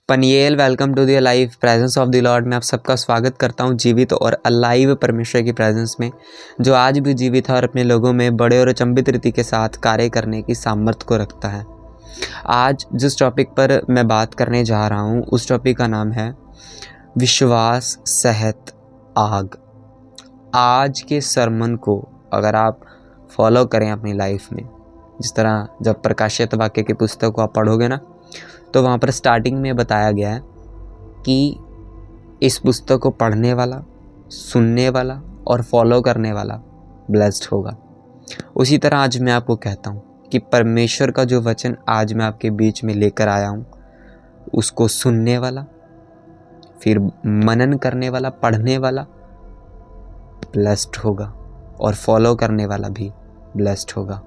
Paniyal welcome to the live presence of the Lord में आप सबका स्वागत करता हूं जीवित और अलाइव परमेश्वर की प्रेजेंस में, जो आज भी जीवित है और अपने लोगों में बड़े और अचंभित रीति के साथ कार्य करने की सामर्थ्य को रखता है। आज जिस टॉपिक पर मैं बात करने जा रहा हूं उस टॉपिक का नाम है विश्वास सहित आग। आज के सरमन को अगर आप फॉलो करें अपनी लाइफ में, जिस तरह जब प्रकाशित वाक्य की पुस्तक को आप पढ़ोगे ना, तो वहाँ पर स्टार्टिंग में बताया गया है कि इस पुस्तक को पढ़ने वाला, सुनने वाला और फॉलो करने वाला ब्लेस्ड होगा। उसी तरह आज मैं आपको कहता हूँ कि परमेश्वर का जो वचन आज मैं आपके बीच में लेकर आया हूँ, उसको सुनने वाला, फिर मनन करने वाला, पढ़ने वाला ब्लेस्ड होगा और फॉलो करने वाला भी ब्लेस्ड होगा।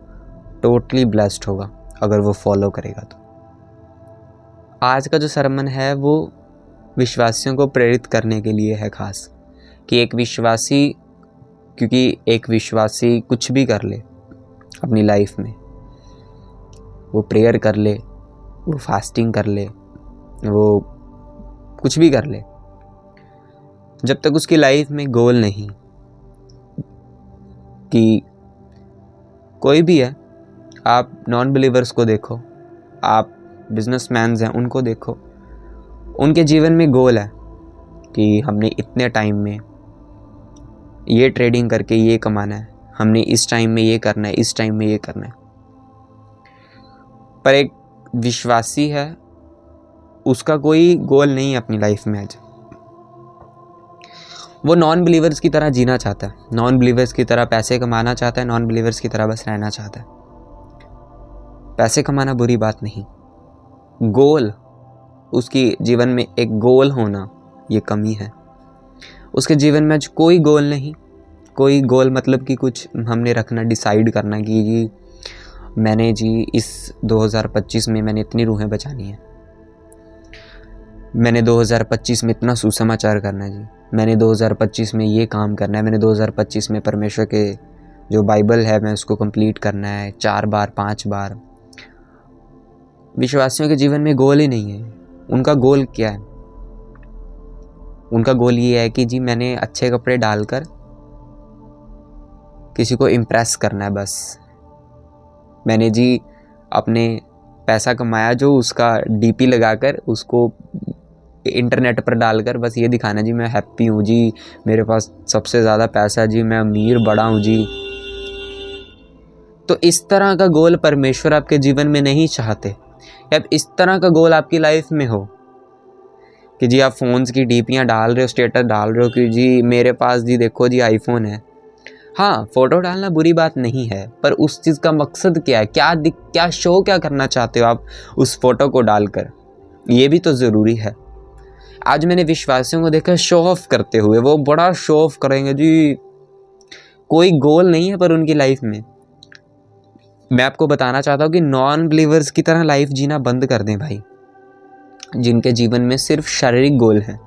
टोटली ब्लेस्ड होगा अगर वो फॉलो करेगा तो। आज का जो सरमन है वो विश्वासियों को प्रेरित करने के लिए है, खास कि एक विश्वासी कुछ भी कर ले अपनी लाइफ में, वो प्रेयर कर ले, वो फास्टिंग कर ले, वो कुछ भी कर ले, जब तक उसकी लाइफ में गोल नहीं, कि कोई भी है, आप नॉन बिलीवर्स को देखो, आप बिजनेसमैन्स हैं उनको देखो, उनके जीवन में गोल है कि हमने इतने टाइम में ये ट्रेडिंग करके ये कमाना है, हमने इस टाइम में ये करना है, इस टाइम में ये करना है। पर एक विश्वासी है, उसका कोई गोल नहीं है अपनी लाइफ में। आज वो नॉन बिलीवर्स की तरह जीना चाहता है, नॉन बिलीवर्स की तरह पैसे कमाना चाहता है, नॉन बिलीवर्स की तरह बस रहना चाहता है। पैसे कमाना बुरी बात नहीं, गोल, उसकी जीवन में एक गोल होना ये कमी है। उसके जीवन में आज कोई गोल नहीं, कोई गोल मतलब कि कुछ हमने रखना, डिसाइड करना कि जी मैंने इस 2025 में मैंने इतनी रूहें बचानी है, मैंने 2025 में इतना सुसमाचार करना है जी, मैंने 2025 में ये काम करना है, मैंने 2025 में परमेश्वर के जो बाइबल है मैं उसको कंप्लीट करना है 4 बार 5 बार। विश्वासियों के जीवन में गोल ही नहीं है। उनका गोल क्या है? उनका गोल ये है कि जी मैंने अच्छे कपड़े डालकर किसी को इम्प्रेस करना है, बस मैंने जी अपने पैसा कमाया जो उसका डीपी लगाकर उसको इंटरनेट पर डालकर बस ये दिखाना जी मैं हैप्पी हूँ जी, मेरे पास सबसे ज़्यादा पैसा जी, मैं अमीर बड़ा हूँ जी। तो इस तरह का गोल परमेश्वर आपके जीवन में नहीं चाहते। अब इस तरह का गोल आपकी लाइफ में हो कि जी आप फ़ोन्स की डीपियाँ डाल रहे हो, स्टेटस डाल रहे हो कि जी मेरे पास जी देखो जी आईफोन है। हाँ, फ़ोटो डालना बुरी बात नहीं है, पर उस चीज़ का मकसद क्या है? क्या शो क्या करना चाहते हो आप उस फ़ोटो को डालकर? ये भी तो ज़रूरी है। आज मैंने विश्वासियों को देखा शो ऑफ करते हुए, वो बड़ा शो ऑफ करेंगे जी, कोई गोल नहीं है पर उनकी लाइफ में। मैं आपको बताना चाहता हूँ कि नॉन बिलीवर्स की तरह लाइफ जीना बंद कर दें भाई, जिनके जीवन में सिर्फ शारीरिक गोल है।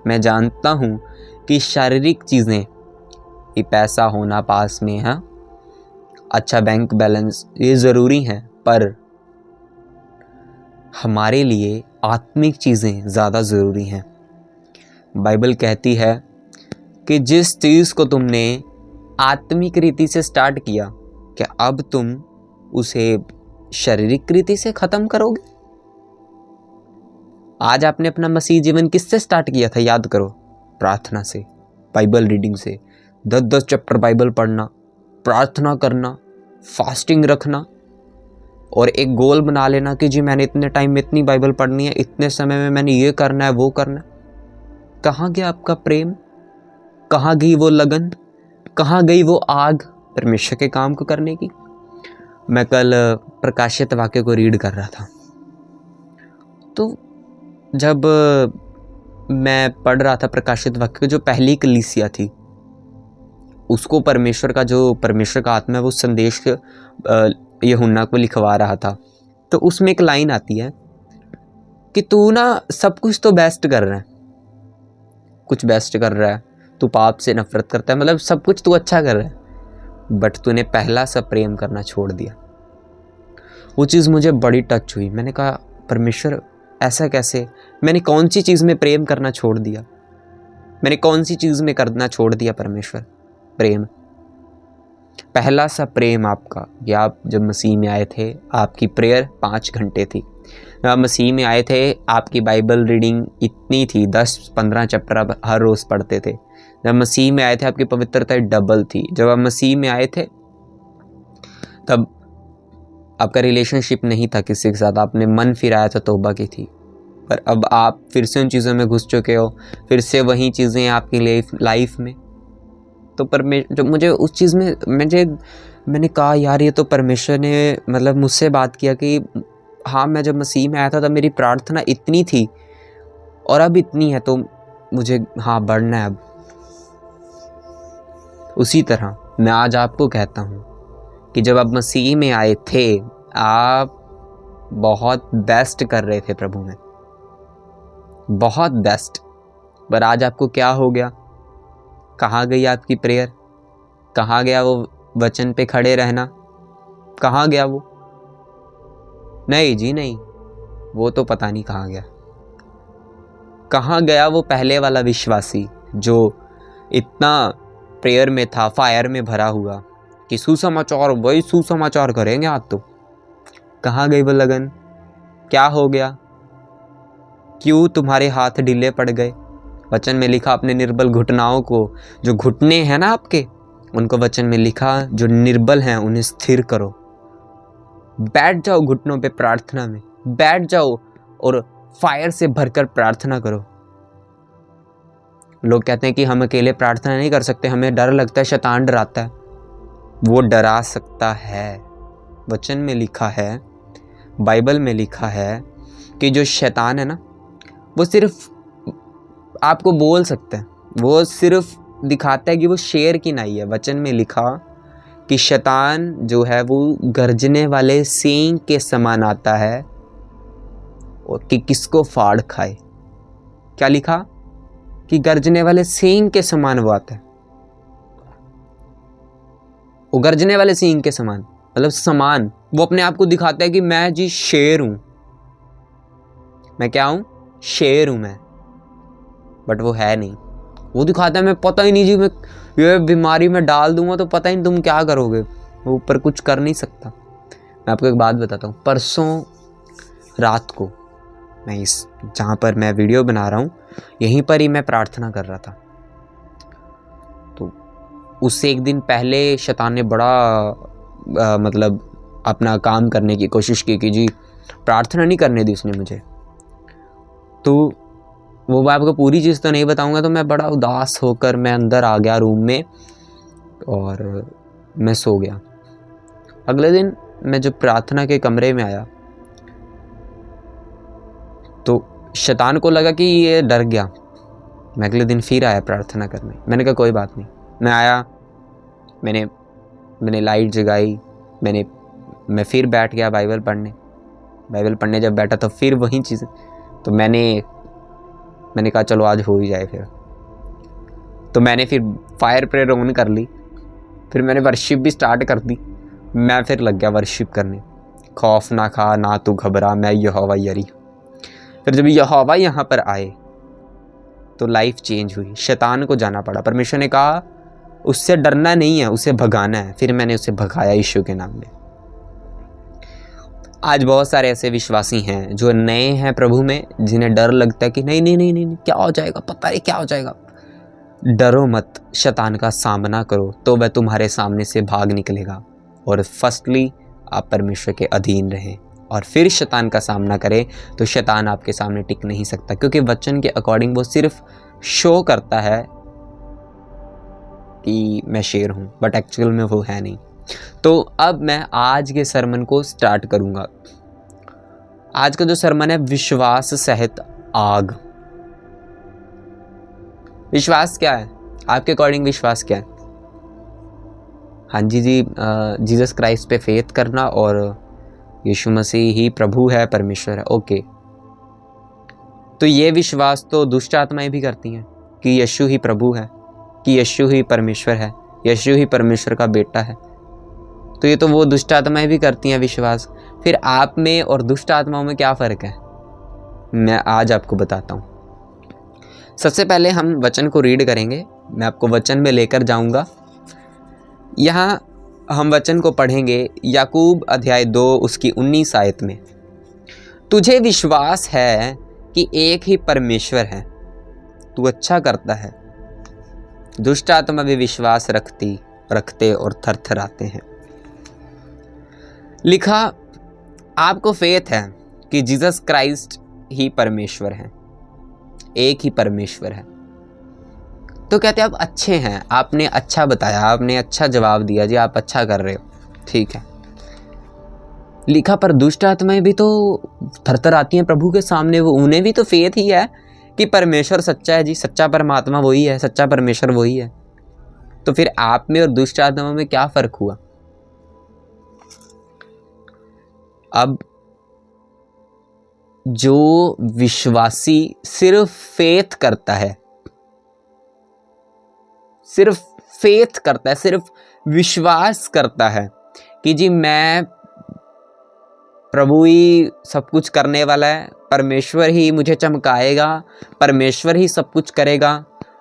मैं जानता हूँ कि शारीरिक चीज़ें, कि पैसा होना पास में है, अच्छा बैंक बैलेंस, ये ज़रूरी हैं, पर हमारे लिए आत्मिक चीज़ें ज़्यादा ज़रूरी हैं। बाइबल कहती है कि जिस चीज़ को तुमने आत्मिक रीति से स्टार्ट किया, क्या अब तुम उसे शारीरिक रीति से ख़त्म करोगे? आज आपने अपना मसीह जीवन किससे स्टार्ट किया था? याद करो, प्रार्थना से, बाइबल रीडिंग से, 10-10 चैप्टर बाइबल पढ़ना, प्रार्थना करना, फास्टिंग रखना और एक गोल बना लेना कि जी मैंने इतने टाइम में इतनी बाइबल पढ़नी है, इतने समय में मैंने ये करना है, वो करना है। कहाँ गया आपका प्रेम? कहाँ गई वो लगन? कहाँ गई वो आग परमेश्वर के काम को करने की? मैं कल प्रकाशित वाक्य को रीड कर रहा था, तो जब मैं पढ़ रहा था प्रकाशित वाक्य, जो पहली कलीसिया थी, उसको परमेश्वर का आत्मा है वो संदेश यूहन्ना को लिखवा रहा था। तो उसमें एक लाइन आती है कि तू ना सब कुछ तो बेस्ट कर रहा है, कुछ बेस्ट कर रहा है, तू पाप से नफरत करता है, मतलब सब कुछ तू अच्छा कर रहा है, बट तूने पहला सा प्रेम करना छोड़ दिया। वो चीज़ मुझे बड़ी टच हुई। मैंने कहा परमेश्वर ऐसा कैसे? मैंने कौन सी चीज़ में प्रेम करना छोड़ दिया? मैंने कौन सी चीज़ में करना छोड़ दिया परमेश्वर? प्रेम। पहला सा प्रेम आपका, कि आप जब मसीह में आए थे आपकी प्रेयर 5 घंटे थी। जब आप मसीह में आए थे आपकी बाइबल रीडिंग इतनी थी, 10-15 चैप्टर आप हर रोज़ पढ़ते थे। जब मसीह में आए थे आपकी पवित्रता डबल थी। जब आप मसीह में आए थे तब आपका रिलेशनशिप नहीं था किसी के साथ, आपने मन फिराया था तौबा की थी। पर अब आप फिर से उन चीज़ों में घुस चुके हो, फिर से वही चीज़ें आपकी लाइफ में। तो जो मुझे उस चीज़ में मैंने कहा यार ये तो परमेश्वर ने मतलब मुझसे बात किया कि हाँ, मैं जब मसीह में आया था तब मेरी प्रार्थना इतनी थी और अब इतनी है, तो मुझे हाँ बढ़ना है अब। उसी तरह मैं आज आपको कहता हूँ कि जब आप मसीह में आए थे आप बहुत बेस्ट कर रहे थे प्रभु में, बहुत बेस्ट। पर आज आपको क्या हो गया? कहाँ गई आपकी प्रेयर? कहाँ गया वो वचन पे खड़े रहना? कहाँ गया वो? नहीं जी नहीं, वो तो पता नहीं कहाँ गया। कहाँ गया वो पहले वाला विश्वासी जो इतना प्रेयर में था, फायर में भरा हुआ कि सुसमाचार, वही सुसमाचार करेंगे आज तो? कहाँ गई वो लगन? क्या हो गया? क्यों तुम्हारे हाथ ढीले पड़ गए? वचन में लिखा अपने निर्बल घुटनाओं को, जो घुटने हैं ना आपके, उनको वचन में लिखा जो निर्बल हैं उन्हें स्थिर करो। बैठ जाओ घुटनों पे प्रार्थना में, बैठ जाओ और फायर से भरकर प्रार्थना करो। लोग कहते हैं कि हम अकेले प्रार्थना नहीं कर सकते, हमें डर लगता है, शैतान डराता है। वो डरा सकता है। वचन में लिखा है, बाइबल में लिखा है कि जो शैतान है ना, वो सिर्फ आपको बोल सकता है, वो सिर्फ दिखाता है कि वो शेर की नाई है। वचन में लिखा कि शैतान जो है वो गर्जने वाले सींग के समान आता है और कि किसको फाड़ खाए। क्या लिखा? कि गर्जने वाले सींग के समान वो आता है। वो गर्जने वाले सींग के समान मतलब समान, वो अपने आप को दिखाता है कि मैं जी शेर हूं। मैं क्या हूं? शेर हूं मैं। बट वो है नहीं। वो दिखाता है मैं पता ही नहीं जी, मैं ये बीमारी में डाल दूंगा तो पता ही नहीं तुम क्या करोगे। वो ऊपर कुछ कर नहीं सकता। मैं आपको एक बात बताता हूँ। परसों रात को मैं इस जहाँ पर मैं वीडियो बना रहा हूँ यहीं पर ही मैं प्रार्थना कर रहा था। तो उससे एक दिन पहले शैतान ने बड़ा मतलब अपना काम करने की कोशिश की कि जी प्रार्थना नहीं करने दी उसने मुझे। तो वो मैं आपको पूरी चीज़ तो नहीं बताऊंगा। तो मैं बड़ा उदास होकर मैं अंदर आ गया रूम में और मैं सो गया। अगले दिन मैं जब प्रार्थना के कमरे में आया तो शैतान को लगा कि ये डर गया। मैं अगले दिन फिर आया प्रार्थना करने। मैंने कहा कोई बात नहीं। मैं आया, मैंने लाइट जगाई, मैं फिर बैठ गया बाइबल पढ़ने जब बैठा तो फिर वही चीज़। तो मैंने कहा चलो आज हो ही जाए फिर। तो मैंने फिर फायर प्रेयर ऑन कर ली, फिर मैंने वर्शिप भी स्टार्ट कर दी। मैं फिर लग गया वर्शिप करने। खौफ ना खा ना तू घबरा, मैं यहोवा यरी। फिर जब यहोवा यहाँ पर आए तो लाइफ चेंज हुई। शैतान को जाना पड़ा। परमेश्वर ने कहा उससे डरना नहीं है, उसे भगाना है। फिर मैंने उसे भगाया यीशु के नाम में। आज बहुत सारे ऐसे विश्वासी हैं जो नए हैं प्रभु में, जिन्हें डर लगता है कि नहीं नहीं नहीं नहीं क्या हो जाएगा, पता नहीं क्या हो जाएगा। डरो मत, शैतान का सामना करो तो वह तुम्हारे सामने से भाग निकलेगा। और फर्स्टली आप परमेश्वर के अधीन रहें और फिर शैतान का सामना करें तो शैतान आपके सामने टिक नहीं सकता, क्योंकि वचन के अकॉर्डिंग वो सिर्फ शो करता है कि मैं शेर हूँ, बट एक्चुअल में वो है नहीं। तो अब मैं आज के सरमन को स्टार्ट करूँगा। आज का जो सरमन है विश्वास सहित आग। विश्वास क्या है आपके अकॉर्डिंग? विश्वास क्या है? हाँ जी जीसस क्राइस्ट पे फेथ करना और यीशु मसीह ही प्रभु है, परमेश्वर है। ओके, तो ये विश्वास तो दुष्ट आत्माएं भी करती हैं कि यीशु ही प्रभु है, कि यीशु ही परमेश्वर है, यीशु ही परमेश्वर का बेटा है। तो ये तो वो दुष्ट आत्माएं भी करती हैं विश्वास। फिर आप में और दुष्ट आत्माओं में क्या फ़र्क है? मैं आज आपको बताता हूँ। सबसे पहले हम वचन को रीड करेंगे, मैं आपको वचन में लेकर जाऊँगा। यहाँ हम वचन को पढ़ेंगे याकूब अध्याय 2 उसकी 19 आयत में। तुझे विश्वास है कि एक ही परमेश्वर है, तू अच्छा करता है। दुष्ट आत्मा भी विश्वास रखते और थरथराते हैं। लिखा, आपको फेथ है कि जीसस क्राइस्ट ही परमेश्वर है, एक ही परमेश्वर है। तो कहते हैं आप अच्छे हैं, आपने अच्छा बताया, आपने अच्छा जवाब दिया जी, आप अच्छा कर रहे हो, ठीक है। लिखा, पर दुष्ट आत्माएं भी तो थरथराती हैं प्रभु के सामने, वो उन्हें भी तो फेथ ही है कि परमेश्वर सच्चा है जी, सच्चा परमात्मा वही है, सच्चा परमेश्वर वही है। तो फिर आप में और दुष्ट आत्मा में क्या फर्क हुआ? अब जो विश्वासी सिर्फ फेथ करता है, सिर्फ विश्वास करता है कि जी मैं, प्रभु ही सब कुछ करने वाला है, परमेश्वर ही मुझे चमकाएगा, परमेश्वर ही सब कुछ करेगा,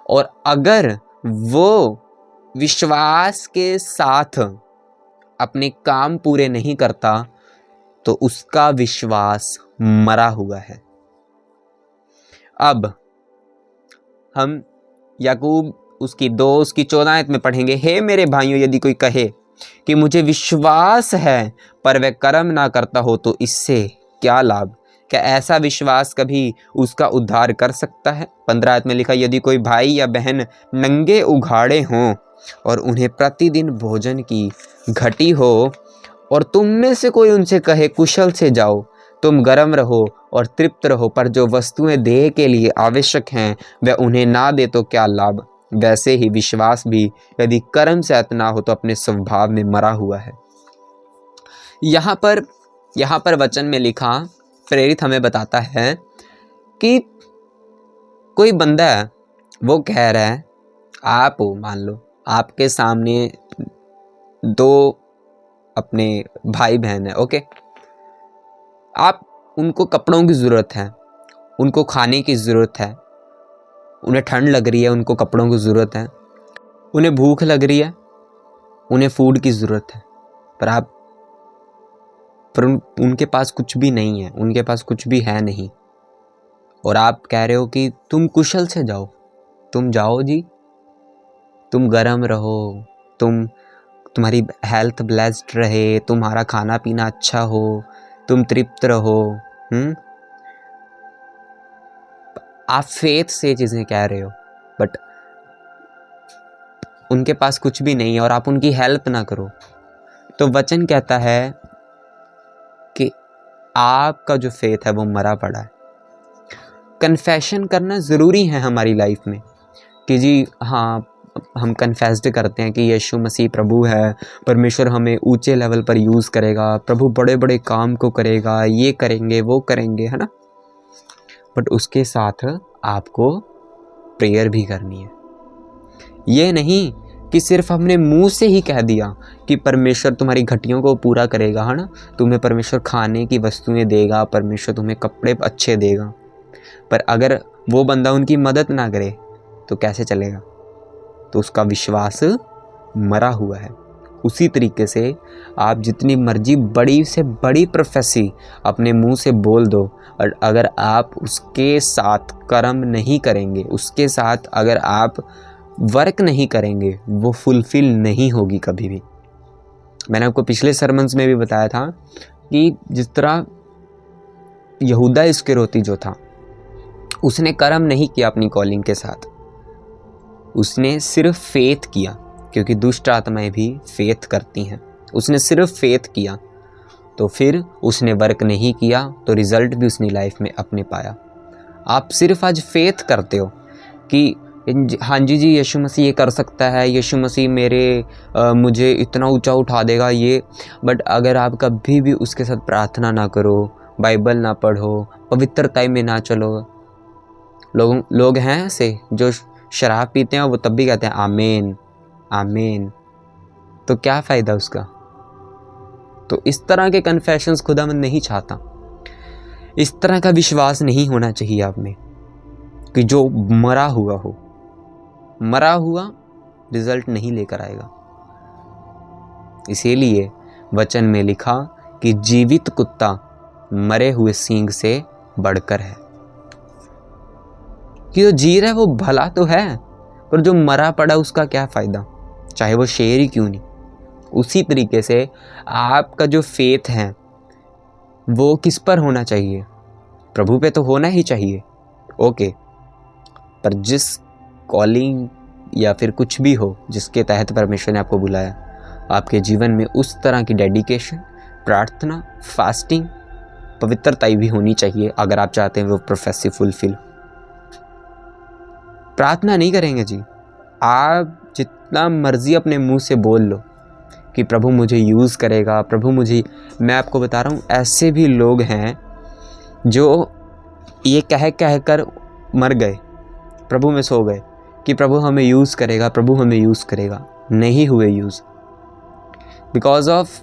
और अगर वो विश्वास के साथ अपने काम पूरे नहीं करता तो उसका विश्वास मरा हुआ है। अब हम याकूब उसकी 2 उसकी 14 आयत में पढ़ेंगे। हे मेरे भाइयों, यदि कोई कहे कि मुझे विश्वास है पर वह कर्म ना करता हो तो इससे क्या लाभ? क्या ऐसा विश्वास कभी उसका उद्धार कर सकता है? 15 आयत में लिखा, यदि कोई भाई या बहन नंगे उघाड़े हों और उन्हें प्रतिदिन भोजन की घटी हो और तुम में से कोई उनसे कहे कुशल से जाओ, तुम गर्म रहो और तृप्त रहो, पर जो वस्तुएं देह के लिए आवश्यक हैं वह उन्हें ना दे तो क्या लाभ? वैसे ही विश्वास भी यदि कर्म से ना हो तो अपने स्वभाव में मरा हुआ है। यहाँ पर वचन में लिखा, प्रेरित हमें बताता है कि कोई बंदा है, वो कह रहा है, आप हो, मान लो आपके सामने 2 अपने भाई बहन है, ओके, आप उनको कपड़ों की ज़रूरत है, उनको खाने की ज़रूरत है, उन्हें ठंड लग रही है, उनको कपड़ों की ज़रूरत है, उन्हें भूख लग रही है, उन्हें फूड की ज़रूरत है, पर उनके पास कुछ भी नहीं है, उनके पास कुछ भी है नहीं, और आप कह रहे हो कि तुम कुशल से जाओ, तुम जाओ जी, तुम गर्म रहो, तुम्हारी हेल्थ ब्लेस्ड रहे, तुम्हारा खाना पीना अच्छा हो, तुम तृप्त रहो। आप फेथ से चीज़ें कह रहे हो, बट उनके पास कुछ भी नहीं है और आप उनकी हेल्प ना करो। तो वचन कहता है कि आपका जो फेथ है वो मरा पड़ा है। कन्फेशन करना ज़रूरी है हमारी लाइफ में कि जी हाँ, हम कन्फेस्ड करते हैं कि यीशु मसीह प्रभु है, परमेश्वर हमें ऊंचे लेवल पर यूज़ करेगा, प्रभु बड़े बड़े काम को करेगा, ये करेंगे वो करेंगे, है ना। बट उसके साथ आपको प्रेयर भी करनी है। ये नहीं कि सिर्फ हमने मुंह से ही कह दिया कि परमेश्वर तुम्हारी घटियों को पूरा करेगा, है ना, तुम्हें परमेश्वर खाने की वस्तुएं देगा, परमेश्वर तुम्हें कपड़े अच्छे देगा, पर अगर वो बंदा उनकी मदद ना करे तो कैसे चलेगा? तो उसका विश्वास मरा हुआ है। उसी तरीके से आप जितनी मर्जी बड़ी से बड़ी प्रोफेसी अपने मुंह से बोल दो, और अगर आप उसके साथ कर्म नहीं करेंगे, उसके साथ अगर आप वर्क नहीं करेंगे, वो फुलफिल नहीं होगी कभी भी। मैंने आपको पिछले सरमन्स में भी बताया था कि जिस तरह यहूदा इस्करियोती जो था, उसने कर्म नहीं किया अपनी कॉलिंग के साथ, उसने सिर्फ फेथ किया, क्योंकि दुष्ट आत्माएं भी फेथ करती हैं। उसने सिर्फ फेथ किया, तो फिर उसने वर्क नहीं किया, तो रिज़ल्ट भी उसने लाइफ में अपने पाया। आप सिर्फ आज फेथ करते हो कि हाँ जी यीशु मसीह ये कर सकता है, यीशु मसीह मुझे इतना ऊंचा उठा देगा ये, बट अगर आप कभी भी उसके साथ प्रार्थना ना करो, बाइबल ना पढ़ो, पवित्रता में ना चलो। लोग हैं ऐसे जो शराब पीते हैं, वो तब भी कहते हैं आमीन आमीन, तो क्या फ़ायदा उसका? तो इस तरह के कन्फेशंस खुदावंद नहीं चाहता। इस तरह का विश्वास नहीं होना चाहिए आप में कि जो मरा हुआ रिजल्ट नहीं लेकर आएगा। इसीलिए वचन में लिखा कि जीवित कुत्ता मरे हुए सींग से बढ़कर है। कि जो जी रहा है वो भला तो है, पर जो मरा पड़ा उसका क्या फायदा, चाहे वो शेर ही क्यों नहीं। उसी तरीके से आपका जो फेथ है वो किस पर होना चाहिए? प्रभु पे तो होना ही चाहिए, ओके, पर जिस कॉलिंग या फिर कुछ भी हो जिसके तहत परमेश्वर ने आपको बुलाया, आपके जीवन में उस तरह की डेडिकेशन, प्रार्थना, फास्टिंग, पवित्रता भी होनी चाहिए अगर आप चाहते हैं वो प्रोफेसी फुलफिल। प्रार्थना नहीं करेंगे जी, आप जितना मर्जी अपने मुंह से बोल लो कि प्रभु मुझे यूज़ करेगा, प्रभु मुझे, मैं आपको बता रहा हूँ ऐसे भी लोग हैं जो ये कह कर मर गए, प्रभु में सो गए कि प्रभु हमें यूज़ करेगा, प्रभु हमें यूज़ करेगा। नहीं हुए यूज़, बिकॉज ऑफ,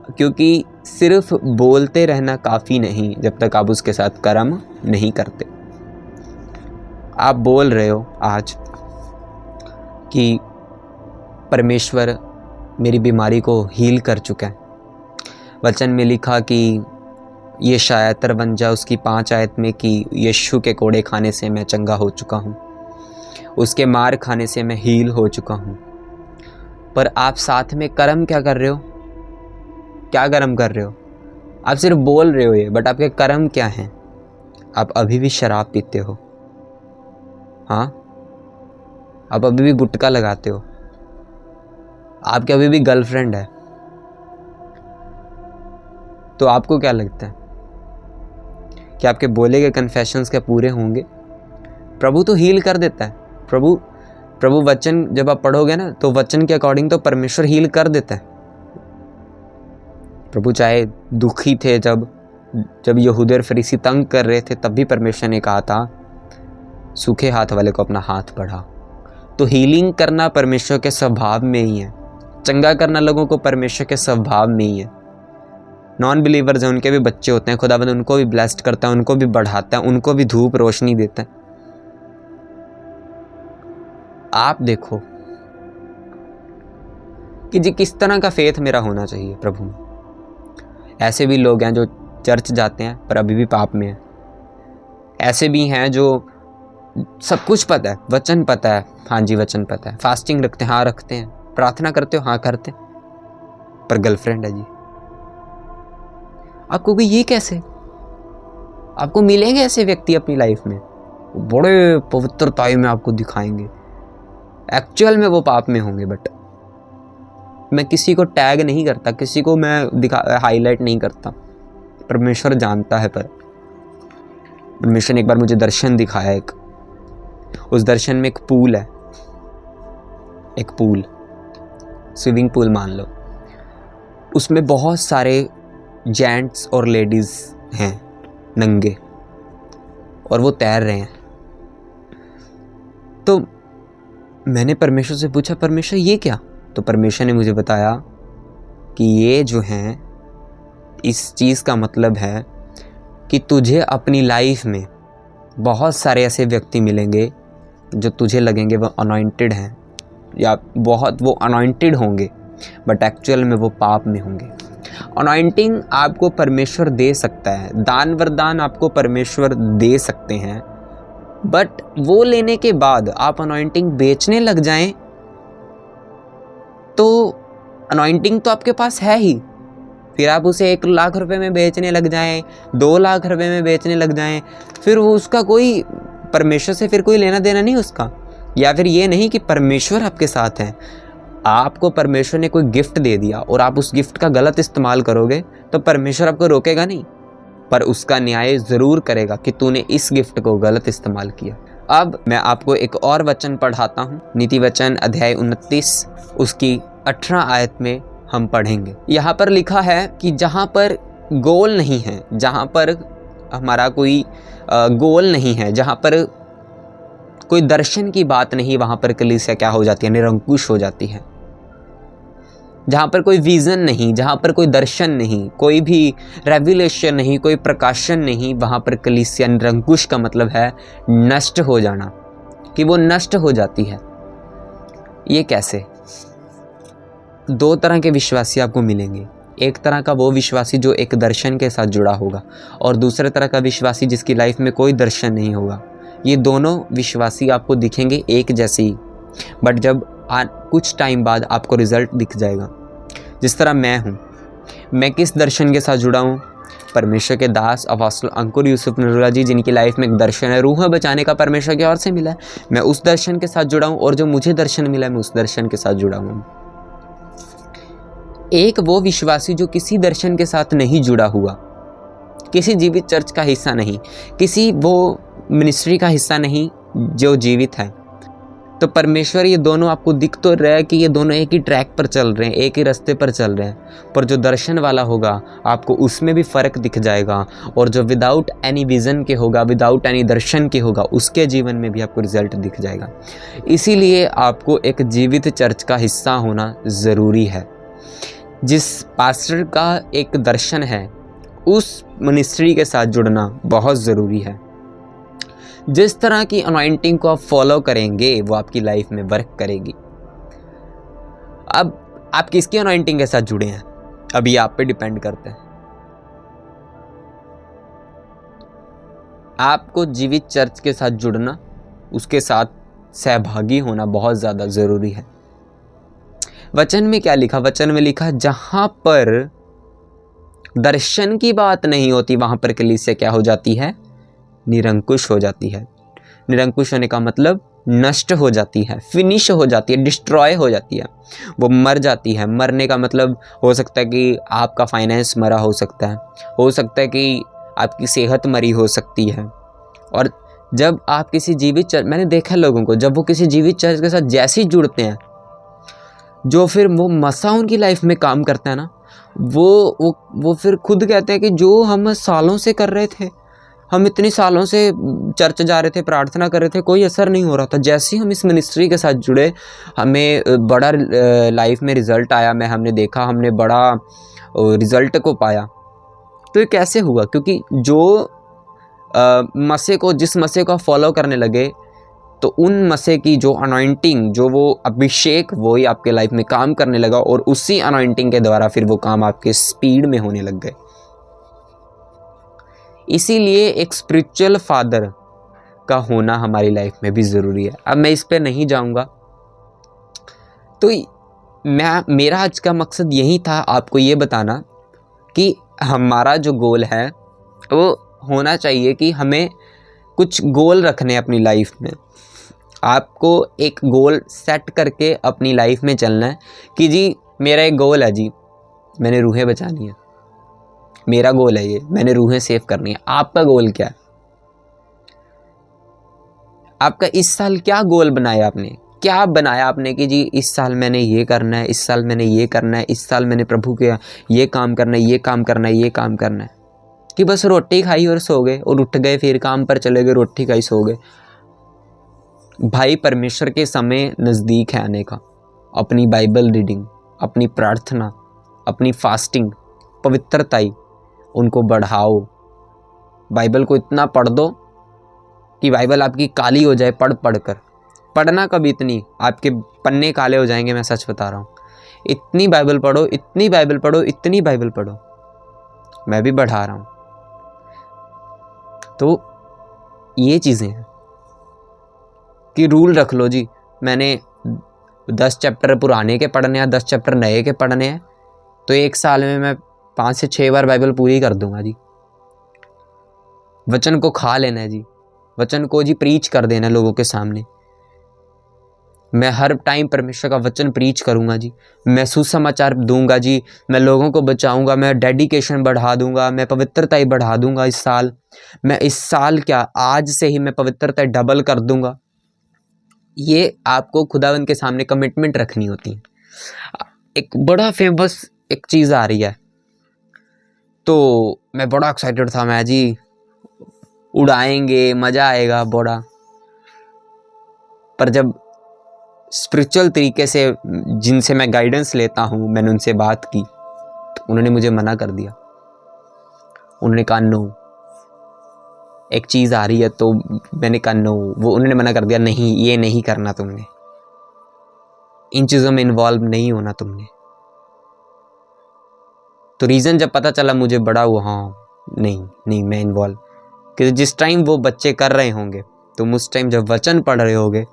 क्योंकि सिर्फ बोलते रहना काफ़ी नहीं जब तक आप उसके साथ कर्म नहीं करते। आप बोल रहे हो आज कि परमेश्वर मेरी बीमारी को हील कर चुका है, वचन में लिखा कि ये शायद 53 उसकी 5 आयत में कि यीशु के कोड़े खाने से मैं चंगा हो चुका हूँ, उसके मार खाने से मैं हील हो चुका हूँ। पर आप साथ में कर्म क्या कर रहे हो? क्या कर्म कर रहे हो? आप सिर्फ बोल रहे हो ये, बट आपके कर्म क्या हैं? आप अभी भी शराब पीते हो, हाँ, आप अभी भी गुटखा लगाते हो, आपके अभी भी गर्लफ्रेंड है, तो आपको क्या लगता है कि आपके बोले गए कन्फेशंस क्या पूरे होंगे? प्रभु तो हील कर देता है। प्रभु वचन जब आप पढ़ोगे ना तो वचन के अकॉर्डिंग तो परमेश्वर हील कर देता है। प्रभु चाहे दुखी थे जब यहूदी और फरीसी तंग कर रहे थे, तब भी परमेश्वर ने कहा था सूखे हाथ वाले को अपना हाथ बढ़ा। तो हीलिंग करना परमेश्वर के स्वभाव में ही है, चंगा करना लोगों को परमेश्वर के स्वभाव में ही है। नॉन बिलीवर्स हैं, उनके भी बच्चे होते हैं, खुदावंद उनको भी ब्लेस्ड करता है, उनको भी बढ़ाता है, उनको भी धूप रोशनी देता है। आप देखो कि जी किस तरह का फेथ मेरा होना चाहिए प्रभु में। ऐसे भी लोग हैं जो चर्च जाते हैं पर अभी भी पाप में हैं। ऐसे भी हैं जो सब कुछ पता है, वचन पता है, हाँ जी वचन पता है, फास्टिंग रखते हैं, हाँ रखते हैं, प्रार्थना करते हो, हाँ करते हैं, पर गर्लफ्रेंड है जी। आपको ये कैसे? आपको मिलेंगे ऐसे व्यक्ति अपनी लाइफ में, बड़े पवित्रताई में आपको दिखाएंगे, एक्चुअल में वो पाप में होंगे। बट मैं किसी को टैग नहीं करता, किसी को मैं हाईलाइट नहीं करता, परमेश्वर जानता है। पर परमेश्वर ने एक बार मुझे दर्शन दिखाया, एक, उस दर्शन में एक पूल है, एक पूल, स्विमिंग पूल मान लो, उसमें बहुत सारे जेंट्स और लेडीज हैं नंगे, और वो तैर रहे हैं। तो मैंने परमेश्वर से पूछा, परमेश्वर ये क्या? तो परमेश्वर ने मुझे बताया कि ये जो हैं, इस चीज़ का मतलब है कि तुझे अपनी लाइफ में बहुत सारे ऐसे व्यक्ति मिलेंगे जो तुझे लगेंगे वो अनॉइंटेड हैं, या बहुत वो अनॉइंटेड होंगे, बट एक्चुअल में वो पाप में होंगे। अनॉइंटिंग आपको परमेश्वर दे सकता है, दान वरदान आपको परमेश्वर दे सकते हैं, बट वो लेने के बाद आप अनॉइंटिंग बेचने लग जाएं तो अनॉइंटिंग तो आपके पास है ही, फिर आप उसे 1 लाख रुपए में बेचने लग जाएं, 2 लाख रुपए में बेचने लग जाएं, फिर वो उसका कोई परमेश्वर से फिर कोई लेना देना नहीं उसका। या फिर ये नहीं कि परमेश्वर आपके साथ है, आपको परमेश्वर ने कोई गिफ्ट दे दिया और आप उस गिफ्ट का गलत इस्तेमाल करोगे तो परमेश्वर आपको रोकेगा नहीं, पर उसका न्याय ज़रूर करेगा कि तूने इस गिफ्ट को गलत इस्तेमाल किया। अब मैं आपको एक और वचन पढ़ाता हूँ, नीति वचन अध्याय 29 उसकी 18 आयत में हम पढ़ेंगे। यहाँ पर लिखा है कि जहाँ पर गोल नहीं है, जहाँ पर हमारा कोई गोल नहीं है, जहाँ पर कोई दर्शन की बात नहीं, वहाँ पर कलीसिया क्या हो जाती है? निरंकुश हो जाती है। जहाँ पर कोई विज़न नहीं, जहाँ पर कोई दर्शन नहीं, कोई भी रेवलेशन नहीं, कोई प्रकाशन नहीं, वहाँ पर कलीसिया निरंकुश का मतलब है नष्ट हो जाना, कि वो नष्ट हो जाती है। ये कैसे? दो तरह के विश्वासी आपको मिलेंगे। एक तरह का वो विश्वासी जो एक दर्शन के साथ जुड़ा होगा, और दूसरे तरह का विश्वासी जिसकी लाइफ में कोई दर्शन नहीं होगा। ये दोनों विश्वासी आपको दिखेंगे एक जैसे ही, बट जब कुछ टाइम बाद आपको रिजल्ट दिख जाएगा। जिस तरह मैं हूँ, मैं किस दर्शन के साथ जुड़ा हूँ? परमेश्वर के दास अपोस्टल अंकुर यूसुफ नरूला जी, जिनकी लाइफ में एक दर्शन है, रूह बचाने का परमेश्वर की ओर से मिला है, मैं उस दर्शन के साथ जुड़ा हूँ, और जो मुझे दर्शन मिला है मैं उस दर्शन के साथ जुड़ा हूँ। एक वो विश्वासी जो किसी दर्शन के साथ नहीं जुड़ा हुआ, किसी जीवित चर्च का हिस्सा नहीं, किसी वो मिनिस्ट्री का हिस्सा नहीं जो जीवित है, तो परमेश्वर ये दोनों आपको दिख तो रहा है कि ये दोनों एक ही ट्रैक पर चल रहे हैं, एक ही रास्ते पर चल रहे हैं, पर जो दर्शन वाला होगा आपको उसमें भी फ़र्क दिख जाएगा, और जो विदाउट एनी विज़न के होगा, विदाउट एनी दर्शन के होगा, उसके जीवन में भी आपको रिजल्ट दिख जाएगा। इसीलिए आपको एक जीवित चर्च का हिस्सा होना ज़रूरी है। जिस पास्टर का एक दर्शन है, उस मिनिस्ट्री के साथ जुड़ना बहुत ज़रूरी है। जिस तरह की अनॉइंटिंग को आप फॉलो करेंगे वो आपकी लाइफ में वर्क करेगी। अब आप किसकी अनॉइंटिंग के साथ जुड़े हैं, अभी आप पे डिपेंड करता है। आपको जीवित चर्च के साथ जुड़ना, उसके साथ सहभागी होना बहुत ज़्यादा ज़रूरी है। वचन में क्या लिखा? वचन में लिखा, जहां पर दर्शन की बात नहीं होती वहां पर कलीसिया क्या हो जाती है? निरंकुश हो जाती है। निरंकुश होने का मतलब नष्ट हो जाती है, फिनिश हो जाती है, डिस्ट्रॉय हो जाती है, वो मर जाती है। मरने का मतलब हो सकता है कि आपका फाइनेंस मरा हो सकता है कि आपकी सेहत मरी हो सकती है। और जब आप किसी जीवित चर्च, मैंने देखा लोगों को, जब वो किसी जीवित चर्च के साथ जैसे ही जुड़ते हैं, जो फिर वो मसा उनकी लाइफ में काम करता है ना, वो फिर खुद कहते हैं कि जो हम सालों से कर रहे थे, हम इतने सालों से चर्च जा रहे थे, प्रार्थना कर रहे थे, कोई असर नहीं हो रहा था, जैसे ही हम इस मिनिस्ट्री के साथ जुड़े हमें बड़ा लाइफ में रिज़ल्ट आया। हमने देखा, हमने बड़ा रिज़ल्ट को पाया। तो ये कैसे हुआ? क्योंकि जो जिस मसे को फॉलो करने लगे, तो उन मसे की जो अनॉइंटिंग, जो वो अभिषेक, वो ही आपके लाइफ में काम करने लगा, और उसी अनॉइंटिंग के द्वारा फिर वो काम आपके स्पीड में होने लग गए। इसीलिए एक स्पिरिचुअल फादर का होना हमारी लाइफ में भी ज़रूरी है। अब मैं इस पे नहीं जाऊंगा, तो मेरा आज का मकसद यही था, आपको ये बताना कि हमारा जो गोल है वो होना चाहिए कि हमें कुछ गोल रखने अपनी लाइफ में। आपको एक गोल सेट करके अपनी लाइफ में चलना है कि जी मेरा एक गोल है, जी मैंने रूहें बचानी है, मेरा गोल है ये, मैंने रूहें सेव करनी है। आपका गोल क्या है? आपका इस साल क्या गोल बनाया आपने? क्या बनाया आपने कि जी इस साल मैंने ये करना है, इस साल मैंने ये करना है, इस साल मैंने प्रभु के ये काम करना है, ये काम करना है, ये काम करना है? कि बस रोटी खाई और सो गए, और उठ गए, फिर काम पर चले गए, रोटी खाई सो गए। भाई, परमेश्वर के समय नज़दीक है आने का। अपनी बाइबल रीडिंग, अपनी प्रार्थना, अपनी फास्टिंग, पवित्रताई, उनको बढ़ाओ। बाइबल को इतना पढ़ दो कि बाइबल आपकी काली हो जाए पढ़ पढ़ कर। पढ़ना कभी इतनी, आपके पन्ने काले हो जाएंगे, मैं सच बता रहा हूँ। इतनी बाइबल पढ़ो, इतनी बाइबल पढ़ो, इतनी बाइबल पढ़ो। मैं भी बढ़ा रहा हूँ। तो ये चीज़ें हैं कि रूल रख लो जी, मैंने 10 चैप्टर पुराने के पढ़ने हैं, 10 चैप्टर नए के पढ़ने हैं, तो एक साल में मैं 5 से 6 बार बाइबल पूरी कर दूंगा जी। वचन को खा लेना है जी, वचन को जी प्रीच कर देना है लोगों के सामने। मैं हर टाइम परमेश्वर का वचन प्रीच करूंगा जी, मैं सुसमाचार दूंगा जी, मैं लोगों को बचाऊंगा, मैं डेडिकेशन बढ़ा दूंगा, मैं पवित्रता ही बढ़ा दूंगा। इस साल क्या, आज से ही मैं पवित्रता डबल कर दूंगा। ये आपको खुदावंद के सामने कमिटमेंट रखनी होती है। एक बड़ा फेमस एक चीज़ आ रही है, तो मैं बड़ा एक्साइटेड था, मैं जी उड़ाएंगे, मज़ा आएगा बड़ा। पर जब स्पिरिचुअल तरीके से जिनसे मैं गाइडेंस लेता हूँ, मैंने उनसे बात की तो उन्होंने मुझे मना कर दिया। उन्होंने कहा नो, एक चीज़ आ रही है तो मैंने कहा नो, वो उन्होंने मना कर दिया, नहीं ये नहीं करना तुमने, इन चीज़ों में इन्वॉल्व नहीं होना तुमने। तो रीज़न जब पता चला मुझे बड़ा हुआ, हाँ नहीं मैं इन्वॉल्व, कि जिस टाइम वो बच्चे कर रहे होंगे तुम उस टाइम जब वचन पढ़ रहे होगे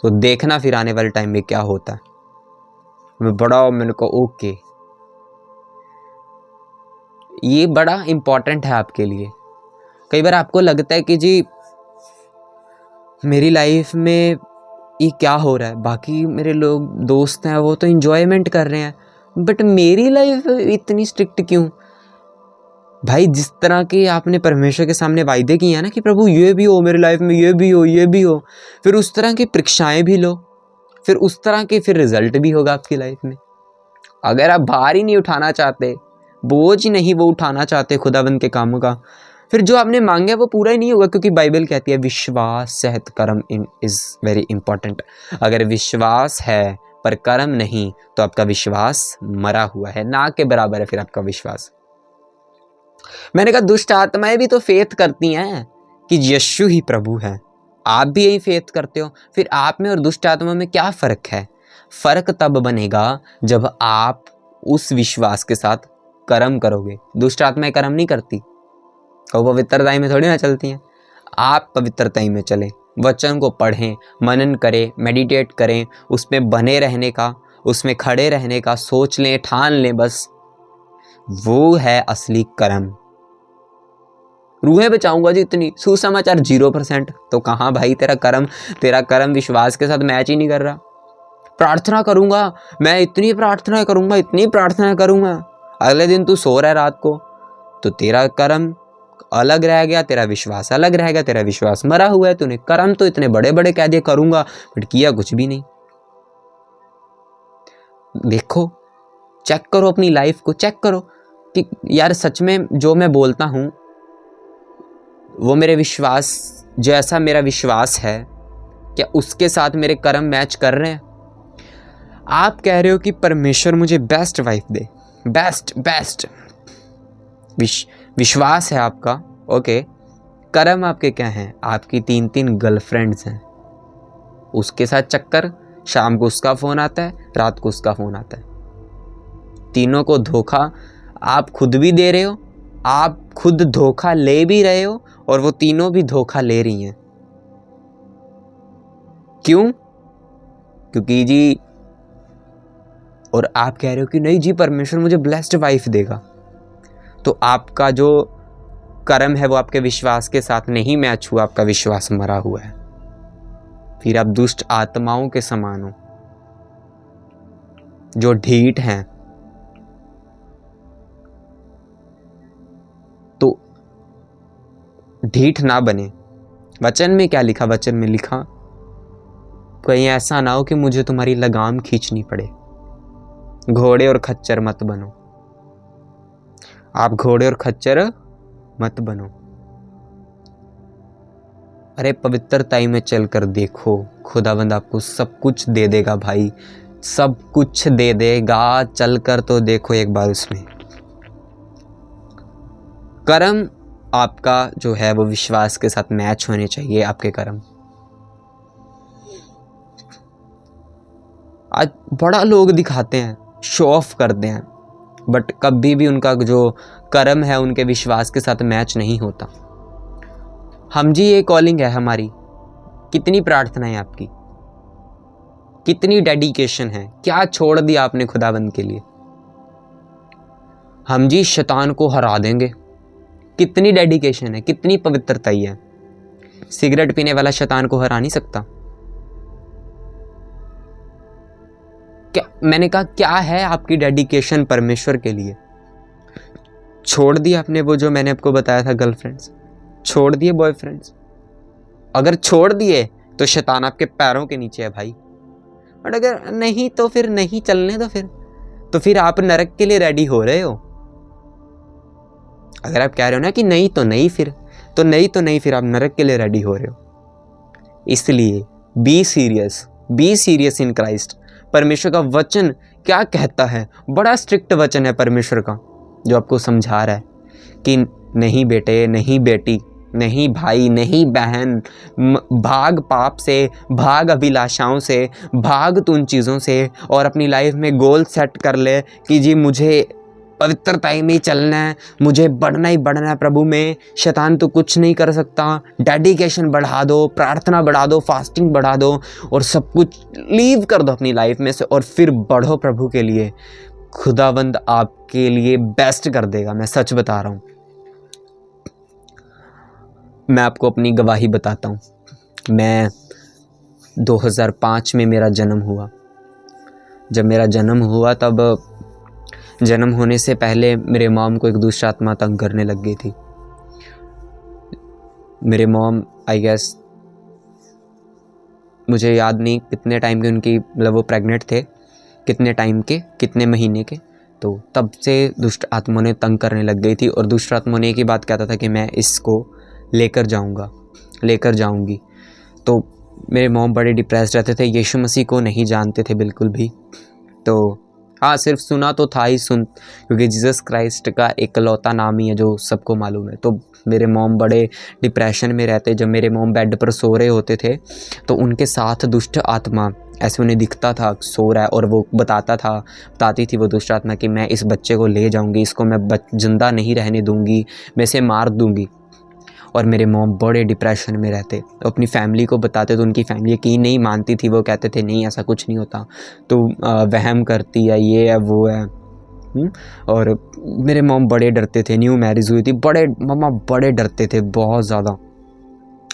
तो देखना फिर आने वाले टाइम में क्या होता है। मैं बड़ा, मैंने कहा ओके, ये बड़ा इम्पॉर्टेंट है आपके लिए। कई बार आपको लगता है कि जी मेरी लाइफ में ये क्या हो रहा है, बाकी मेरे लोग दोस्त हैं वो तो इन्जॉयमेंट कर रहे हैं, बट मेरी लाइफ इतनी स्ट्रिक्ट क्यों? भाई जिस तरह के आपने परमेश्वर के सामने वायदे किए हैं ना कि प्रभु ये भी हो मेरी लाइफ में, ये भी हो, ये भी हो, फिर उस तरह की परीक्षाएं भी लो, फिर उस तरह के फिर रिजल्ट भी होगा आपकी लाइफ में। अगर आप भार ही नहीं उठाना चाहते, बोझ ही नहीं वो उठाना चाहते खुदाबंद के कामों का, फिर जो आपने मांगा वो पूरा ही नहीं होगा, क्योंकि बाइबल कहती है विश्वास सहित कर्म इज वेरी इंपॉर्टेंट। अगर विश्वास है पर कर्म नहीं तो आपका विश्वास मरा हुआ है, ना के बराबर है फिर आपका विश्वास। मैंने कहा दुष्ट आत्माएं भी तो फेथ करती हैं कि यीशु ही प्रभु है, आप भी यही फेथ करते हो, फिर आप में और दुष्ट आत्मा में क्या फ़र्क है? फ़र्क तब बनेगा जब आप उस विश्वास के साथ कर्म करोगे। दुष्ट आत्माएं कर्म नहीं करती, वो पवित्रताई में थोड़ी ना चलती हैं। आप पवित्रताई में चलें, वचन को पढ़ें, मनन करें, मेडिटेट करें, उसमें बने रहने का, उसमें खड़े रहने का सोच लें, ठान लें, बस वो है असली कर्म। रूहें बचाऊंगा जी इतनी, सुसमाचार 0%, तो कहाँ भाई तेरा कर्म विश्वास के साथ मैच ही नहीं कर रहा। प्रार्थना करूंगा मैं, इतनी प्रार्थना करूंगा, अगले दिन तू सो रहा है रात को, तो तेरा कर्म अलग रह गया, तेरा विश्वास अलग रह गया, तेरा विश्वास मरा हुआ है। तूने कर्म तो इतने बड़े बड़े कह दिए करूंगा, बट किया कुछ भी नहीं। देखो, चेक करो अपनी लाइफ को, चेक करो कि यार सच में जो मैं बोलता हूं वो मेरे विश्वास, जैसा मेरा विश्वास है, क्या उसके साथ मेरे कर्म मैच कर रहे हैं? आप कह रहे हो कि परमेश्वर मुझे बेस्ट वाइफ दे, बेस्ट विश्वास है आपका, ओके। कर्म आपके क्या हैं? आपकी 3 गर्लफ्रेंड्स हैं, उसके साथ चक्कर, शाम को उसका फ़ोन आता है, रात को उसका फ़ोन आता है, तीनों को धोखा आप खुद भी दे रहे हो, आप खुद धोखा ले भी रहे हो, और वो तीनों भी धोखा ले रही हैं। क्यों? क्योंकि जी, और आप कह रहे हो कि नहीं जी परमेश्वर मुझे ब्लेस्ड वाइफ देगा, तो आपका जो कर्म है वो आपके विश्वास के साथ नहीं मैच हुआ, आपका विश्वास मरा हुआ है, फिर आप दुष्ट आत्माओं के समान हो जो ढीठ हैं। तो ढीठ ना बने। वचन में क्या लिखा? वचन में लिखा कहीं ऐसा ना हो कि मुझे तुम्हारी लगाम खींचनी पड़े। घोड़े और खच्चर मत बनो, आप घोड़े और खच्चर मत बनो। अरे पवित्रताई में चलकर देखो, खुदावंद आपको सब कुछ दे देगा भाई, सब कुछ दे देगा। चलकर तो देखो एक बार उसमें। कर्म आपका जो है वो विश्वास के साथ मैच होने चाहिए। आपके कर्म, आज बड़ा लोग दिखाते हैं, शो ऑफ करते हैं, बट कभी भी उनका जो कर्म है उनके विश्वास के साथ मैच नहीं होता। हम जी, ये कॉलिंग है हमारी, कितनी प्रार्थना है आपकी, कितनी डेडिकेशन है, क्या छोड़ दिया आपने खुदाबंद के लिए। हम जी शैतान को हरा देंगे, कितनी डेडिकेशन है, कितनी पवित्रता है। सिगरेट पीने वाला शैतान को हरा नहीं सकता। क्या मैंने कहा, क्या है आपकी डेडिकेशन परमेश्वर के लिए? छोड़ दिया आपने वो जो मैंने आपको बताया था, गर्लफ्रेंड्स छोड़ दिए, बॉयफ्रेंड्स अगर छोड़ दिए तो शैतान आपके पैरों के नीचे है भाई। और अगर नहीं तो फिर नहीं, चलने तो फिर आप नरक के लिए रेडी हो रहे हो। अगर आप कह रहे हो ना कि नहीं तो नहीं, फिर आप नरक के लिए रेडी हो रहे हो। इसलिए be serious, be serious in Christ. परमेश्वर का वचन क्या कहता है, बड़ा स्ट्रिक्ट वचन है परमेश्वर का, जो आपको समझा रहा है कि नहीं बेटे, नहीं बेटी, नहीं भाई, नहीं बहन, भाग पाप से, भाग अभिलाषाओं से, भाग तू उन चीज़ों से और अपनी लाइफ में गोल सेट कर ले कि जी मुझे पवित्रता में ही चलना है, मुझे बढ़ना ही बढ़ना है प्रभु में, शैतान तो कुछ नहीं कर सकता। डेडिकेशन बढ़ा दो, प्रार्थना बढ़ा दो, फास्टिंग बढ़ा दो और सब कुछ लीव कर दो अपनी लाइफ में से और फिर बढ़ो प्रभु के लिए। खुदावंद आपके लिए बेस्ट कर देगा, मैं सच बता रहा हूँ। मैं आपको अपनी गवाही बताता हूँ। मैं 2005 में मेरा जन्म हुआ। जब मेरा जन्म हुआ तब जन्म होने से पहले मेरे मॉम को एक दूसरा आत्मा तंग करने लग गई थी। मेरे मॉम आई गेस, मुझे याद नहीं कितने टाइम के उनकी मतलब वो प्रेग्नेंट थे, कितने टाइम के, कितने महीने के, तो तब से दुष्ट आत्मा ने तंग करने लग गई थी। और दुष्ट आत्मा ने एक ही बात कहता था कि मैं इसको लेकर जाऊंगी। तो मेरे मॉम बड़े डिप्रेस्ड रहते थे, यीशु मसीह को नहीं जानते थे बिल्कुल भी। तो हाँ, सिर्फ सुना तो था ही क्योंकि जीसस क्राइस्ट का इकलौता नाम ही है जो सबको मालूम है। तो मेरे मॉम बड़े डिप्रेशन में रहते। जब मेरे मॉम बेड पर सो रहे होते थे तो उनके साथ दुष्ट आत्मा ऐसे उन्हें दिखता था सो रहा है और वो बताती थी वो दुष्ट आत्मा कि मैं इस बच्चे को ले जाऊंगी, इसको मैं जिंदा नहीं रहने दूंगी, मैं इसे मार दूंगी। और मेरे मॉम बड़े डिप्रेशन में रहते। तो अपनी फैमिली को बताते तो उनकी फैमिली यकीन नहीं मानती थी, वो कहते थे नहीं ऐसा कुछ नहीं होता, तो वहम करती है, ये है वो है। और मेरे मॉम बड़े डरते थे। न्यू मैरिज हुई थी, मम्मा बड़े डरते थे बहुत ज़्यादा।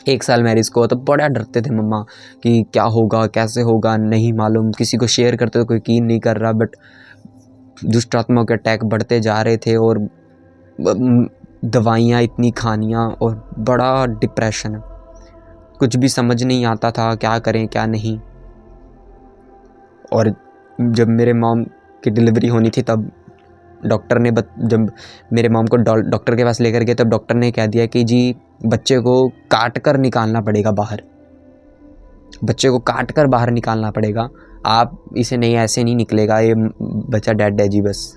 1 साल मैरिज को तो बड़ा डरते थे मम्मा कि क्या होगा, कैसे होगा, नहीं मालूम। किसी को शेयर करते तो कोई यकीन नहीं कर रहा। बट दुष्ट आत्माओं के अटैक बढ़ते जा रहे थे और दवाइयाँ इतनी खानियाँ और बड़ा डिप्रेशन, कुछ भी समझ नहीं आता था क्या करें क्या नहीं। और जब मेरे मॉम की डिलीवरी होनी थी तब डॉक्टर ने जब मेरे मॉम को डॉक्टर के पास लेकर गए तब डॉक्टर ने कह दिया कि जी बच्चे को काट कर निकालना पड़ेगा बाहर, बच्चे को काट कर बाहर निकालना पड़ेगा, आप इसे नहीं ऐसे नहीं निकलेगा, ये बच्चा डेड है जी बस।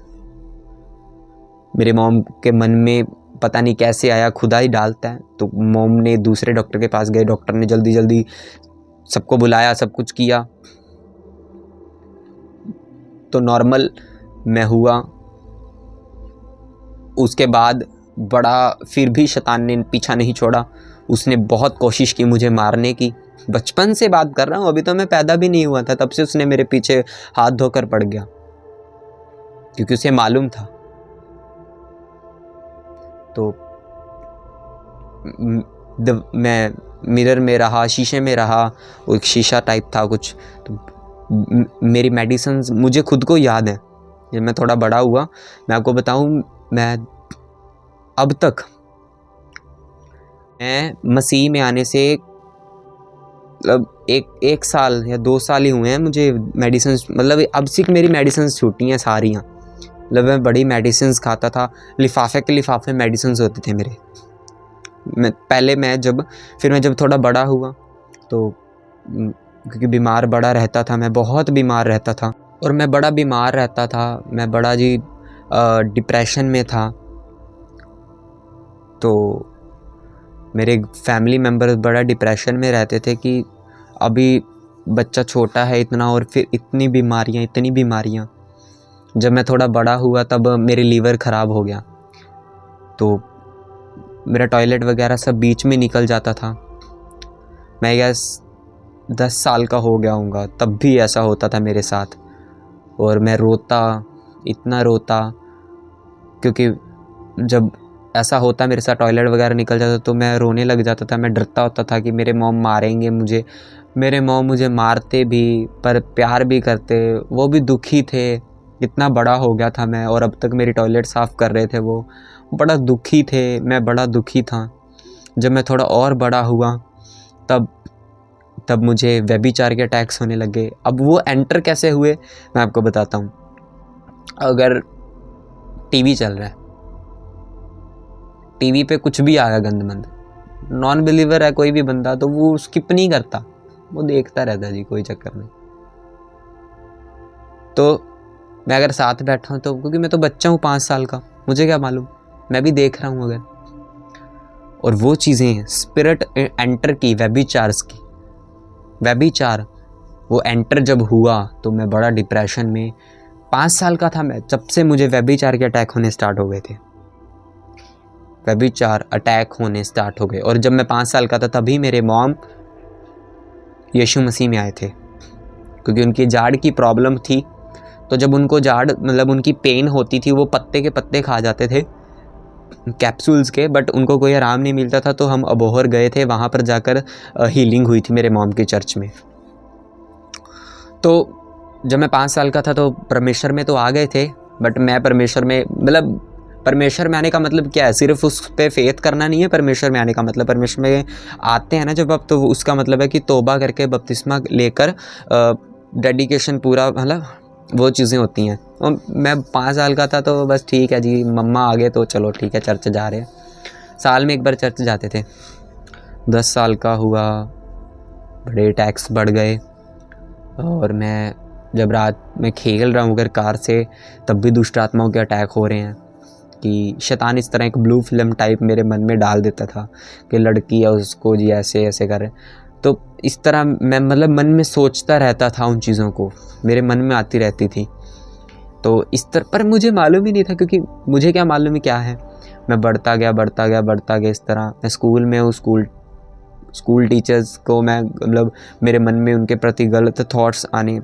मेरे मॉम के मन में पता नहीं कैसे आया, खुदा ही डालता है। तो मॉम ने दूसरे डॉक्टर के पास गए, डॉक्टर ने जल्दी जल्दी सबको बुलाया, सब कुछ किया तो नॉर्मल मैं हुआ। उसके बाद बड़ा फिर भी शैतान ने पीछा नहीं छोड़ा, उसने बहुत कोशिश की मुझे मारने की। बचपन से बात कर रहा हूँ, अभी तो मैं पैदा भी नहीं हुआ था तब से उसने मेरे पीछे हाथ धोकर पड़ गया, क्योंकि उसे मालूम था। तो मैं मिरर में रहा, शीशे में रहा, वो एक शीशा टाइप था कुछ। तो मेरी मेडिसिन्स मुझे खुद को याद है। जब मैं थोड़ा बड़ा हुआ, मैं आपको बताऊं, मैं अब तक मैं मसीह में आने से मतलब एक साल या 2 साल ही हुए हैं मुझे मेडिसिन्स, मतलब अब सिर्फ मेरी मेडिसिन्स छूटी हैं सारियाँ। मतलब मैं बड़ी मेडिसिन्स खाता था, लिफाफे के लिफाफे मेडिसिन्स होते थे मेरे। फिर मैं जब थोड़ा बड़ा हुआ तो क्योंकि बीमार बड़ा रहता था, मैं बहुत बीमार रहता था और मैं बड़ा बीमार रहता था, मैं बड़ा जी डिप्रेशन में था। तो मेरे फैमिली मेम्बर्स बड़ा डिप्रेशन में रहते थे कि अभी बच्चा छोटा है इतना और फिर इतनी बीमारियाँ। जब मैं थोड़ा बड़ा हुआ तब मेरे लीवर ख़राब हो गया, तो मेरा टॉयलेट वगैरह सब बीच में निकल जाता था। मैं गैस 10 साल का हो गया हूँगा तब भी ऐसा होता था मेरे साथ। और मैं इतना रोता, क्योंकि जब ऐसा होता मेरे साथ टॉयलेट वगैरह निकल जाता तो मैं रोने लग जाता था। मैं डरता होता था कि मेरे मॉम मारेंगे मुझे। मेरे मॉम मुझे मारते भी पर प्यार भी करते, वो भी दुखी थे। इतना बड़ा हो गया था मैं और अब तक मेरी टॉयलेट साफ़ कर रहे थे, वो बड़ा दुखी थे, मैं बड़ा दुखी था। जब मैं थोड़ा और बड़ा हुआ तब मुझे व्यभिचार के अटैक्स होने लगे। अब वो एंटर कैसे हुए मैं आपको बताता हूँ। अगर टीवी चल रहा है, टीवी पे कुछ भी आया गंदमंद, नॉन बिलीवर है कोई भी बंदा तो वो स्किप नहीं करता, वो देखता रहता जी, कोई चक्कर नहीं। तो मैं अगर साथ बैठा हूँ तो क्योंकि मैं तो बच्चा हूँ 5 साल का, मुझे क्या मालूम, मैं भी देख रहा हूँ अगर। और वो चीज़ें स्पिरिट एंटर की व्यभिचार्स की, व्यभिचार वो एंटर जब हुआ तो मैं बड़ा डिप्रेशन में, 5 साल का था मैं जब से मुझे व्यभिचार के अटैक होने स्टार्ट हो गए थे, व्यभिचार अटैक होने स्टार्ट हो गए। और जब मैं 5 साल का था तभी मेरे मॉम यीशु मसीह में आए थे, क्योंकि उनकी जाड़ की प्रॉब्लम थी। तो जब उनको जाड़ मतलब उनकी पेन होती थी, वो पत्ते के पत्ते खा जाते थे कैप्सूल्स के, बट उनको कोई आराम नहीं मिलता था। तो हम अबोहर गए थे, वहाँ पर जाकर हीलिंग हुई थी मेरे मॉम के चर्च में। तो जब मैं 5 साल का था तो परमेश्वर में तो आ गए थे, बट मैं परमेश्वर में मतलब परमेश्वर में आने का मतलब क्या है, सिर्फ उस पर फेथ करना नहीं है। परमेश्वर में आने का मतलब, परमेश्वर में आते हैं ना जब आप, तो उसका मतलब है कि तौबा करके बपतिस्मा लेकर डेडिकेशन पूरा, मतलब वो चीज़ें होती हैं। और मैं 5 साल का था तो बस ठीक है जी, मम्मा आ गए तो चलो ठीक है चर्च जा रहे हैं, साल में एक बार चर्च जाते थे। 10 साल का हुआ, बड़े टैक्स बढ़ गए, और मैं जब रात में खेल रहा हूँ अगर कार से, तब भी दुष्ट आत्माओं के अटैक हो रहे हैं कि शैतान इस तरह एक ब्लू फिल्म टाइप मेरे मन में डाल देता था कि लड़की है उसको जी ऐसे ऐसे कर रहे। तो इस तरह मैं मतलब मन में सोचता रहता था, उन चीज़ों को मेरे मन में आती रहती थी। तो इस तरह, पर मुझे मालूम ही नहीं था, क्योंकि मुझे क्या मालूम है क्या है। मैं बढ़ता गया इस तरह। मैं स्कूल में हूँ, स्कूल टीचर्स को मैं मतलब मेरे मन में उनके प्रति गलत थॉट्स आने।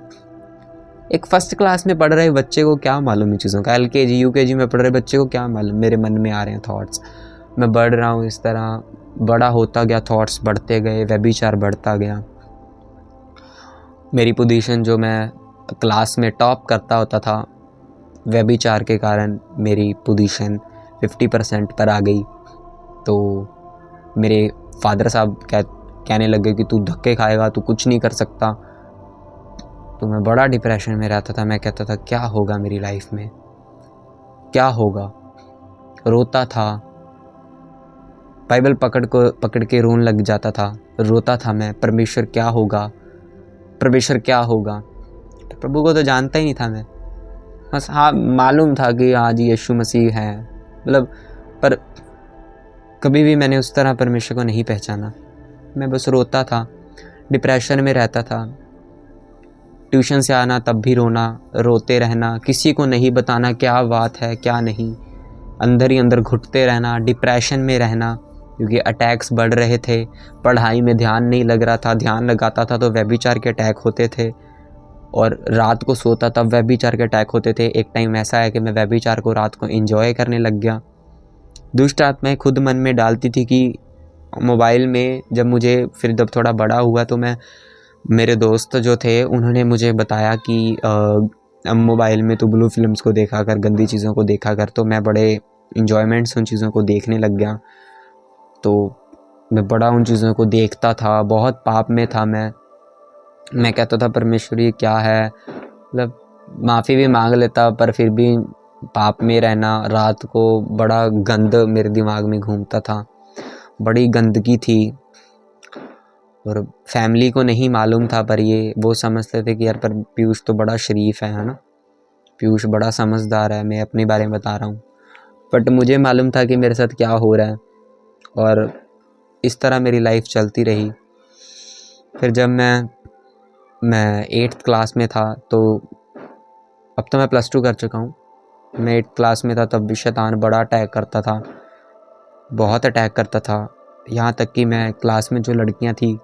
एक फर्स्ट क्लास में पढ़ रहे बच्चे को क्या मालूम इन चीज़ों का, LKG UKG में पढ़ रहे बच्चे को क्या मालूम मेरे मन में आ रहे हैं थॉट्स। मैं बढ़ रहा हूँ इस तरह, बड़ा होता गया, थॉट्स बढ़ते गए, व्यभिचार बढ़ता गया। मेरी पोजीशन जो मैं क्लास में टॉप करता होता था, व्यभिचार के कारण मेरी पोजीशन 50% पर आ गई। तो मेरे फादर साहब कहने लगे कि तू धक्के खाएगा, तू कुछ नहीं कर सकता। तो मैं बड़ा डिप्रेशन में रहता था। मैं कहता था क्या होगा मेरी लाइफ में, क्या होगा। रोता था, बाइबल पकड़ के रोने लग जाता था, रोता था मैं, परमेश्वर क्या होगा, परमेश्वर क्या होगा। तो प्रभु को तो जानता ही नहीं था मैं, बस हाँ मालूम था कि हाँ जी यीशु मसीह है मतलब, पर कभी भी मैंने उस तरह परमेश्वर को नहीं पहचाना। मैं बस रोता था, डिप्रेशन में रहता था। ट्यूशन से आना तब भी रोना, रोते रहना, किसी को नहीं बताना क्या बात है क्या नहीं, अंदर ही अंदर घुटते रहना, डिप्रेशन में रहना, क्योंकि अटैक्स बढ़ रहे थे। पढ़ाई में ध्यान नहीं लग रहा था, ध्यान लगाता था तो व्यभिचार के अटैक होते थे। और रात को सोता तब व्यभिचार के अटैक होते थे। एक टाइम ऐसा है कि मैं व्यभिचार को रात को एंजॉय करने लग गया। दुष्ट आत्माएं खुद मन में डालती थी कि मोबाइल में, जब मुझे फिर जब थोड़ा बड़ा हुआ तो मैं, मेरे दोस्त जो थे उन्होंने मुझे बताया कि अब मोबाइल में तो ब्लू फिल्म्स को देखा कर, गंदी चीज़ों को देखा कर। तो मैं बड़े इन्जॉयमेंट्स उन चीज़ों को देखने लग गया। तो मैं बड़ा उन चीज़ों को देखता था, बहुत पाप में था मैं कहता था परमेश्वर ये क्या है, मतलब माफ़ी भी मांग लेता पर फिर भी पाप में रहना। रात को बड़ा गंद मेरे दिमाग में घूमता था, बड़ी गंदगी थी। और फैमिली को नहीं मालूम था, पर ये वो समझते थे कि यार पर पीयूष तो बड़ा शरीफ है ना, पीयूष बड़ा समझदार है, मैं अपने बारे में बता रहा हूँ। बट मुझे मालूम था कि मेरे साथ क्या हो रहा है, और इस तरह मेरी लाइफ चलती रही। फिर जब मैं 8th क्लास में था, तो अब तो मैं +2 कर चुका हूँ। मैं 8th क्लास में था तब भी शैतान बड़ा अटैक करता था, बहुत अटैक करता था। यहाँ तक कि मैं क्लास में जो लड़कियाँ थी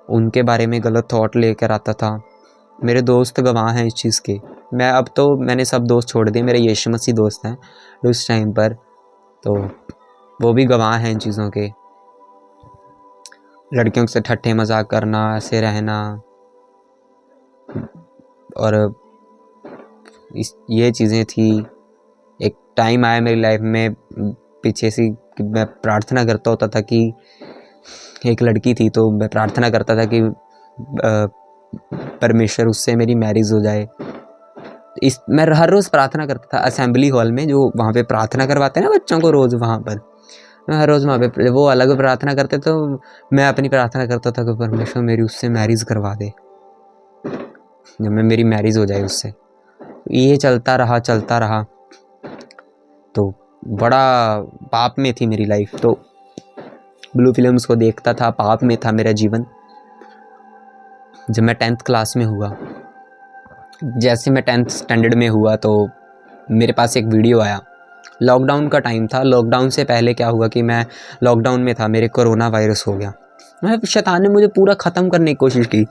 उनके बारे में गलत थॉट लेकर आता था। मेरे दोस्त गवाह हैं इस चीज़ के। अब तो मैंने सब दोस्त छोड़ दिए, मेरे यीशु मसीह दोस्त हैं उस टाइम पर, तो वो भी गवाह हैं इन चीज़ों के। लड़कियों से ठट्ठे मजाक करना, ऐसे रहना, और ये चीज़ें थी। एक टाइम आया मेरी लाइफ में पीछे से कि मैं प्रार्थना करता होता था कि एक लड़की थी, तो मैं प्रार्थना करता था कि परमेश्वर उससे मेरी मैरिज हो जाए। मैं हर रोज़ प्रार्थना करता था असेंबली हॉल में, जो वहाँ पे प्रार्थना करवाते हैं ना बच्चों को रोज़, वहाँ पर मैं हर रोज़ वहाँ पे, वो अलग प्रार्थना करते तो मैं अपनी प्रार्थना करता था कि परमेश्वर मेरी उससे मैरिज करवा दे, जब मैं मेरी मैरिज हो जाए उससे। ये चलता रहा तो बड़ा पाप में थी मेरी लाइफ। तो ब्लू फिल्म्स को देखता था, पाप में था मेरा जीवन। जब मैं 10th क्लास में हुआ, जैसे मैं 10th स्टैंडर्ड में हुआ तो मेरे पास एक वीडियो आया। लॉकडाउन का टाइम था। लॉकडाउन से पहले क्या हुआ कि मैं लॉकडाउन में था, मेरे कोरोना वायरस हो गया। शैतान ने मुझे पूरा ख़त्म करने की कोशिश की।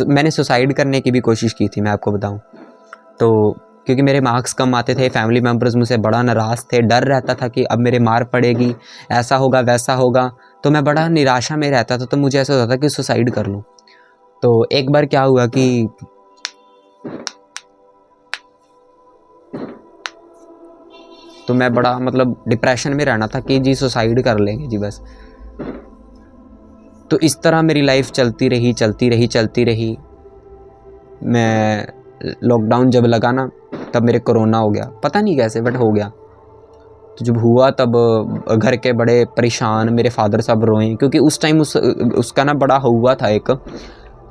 मैंने सुसाइड करने की भी कोशिश की थी, मैं आपको बताऊं तो। क्योंकि मेरे मार्क्स कम आते थे, फैमिली मेम्बर्स मुझसे बड़ा नाराज़ थे, डर रहता था कि अब मेरे मार पड़ेगी, ऐसा होगा वैसा होगा। तो मैं बड़ा निराशा में रहता था। तो मुझे ऐसा होता था कि सुसाइड कर लूँ। तो एक बार क्या हुआ कि तो मैं बड़ा मतलब डिप्रेशन में रहना था कि जी सुसाइड कर लेंगे जी बस। तो इस तरह मेरी लाइफ चलती रही। मैं लॉकडाउन जब लगा ना, तब मेरे कोरोना हो गया, पता नहीं कैसे बट हो गया। तो जब हुआ तब घर के बड़े परेशान, मेरे फादर साहब रोए, क्योंकि उस टाइम उसका ना बड़ा हुआ था एक,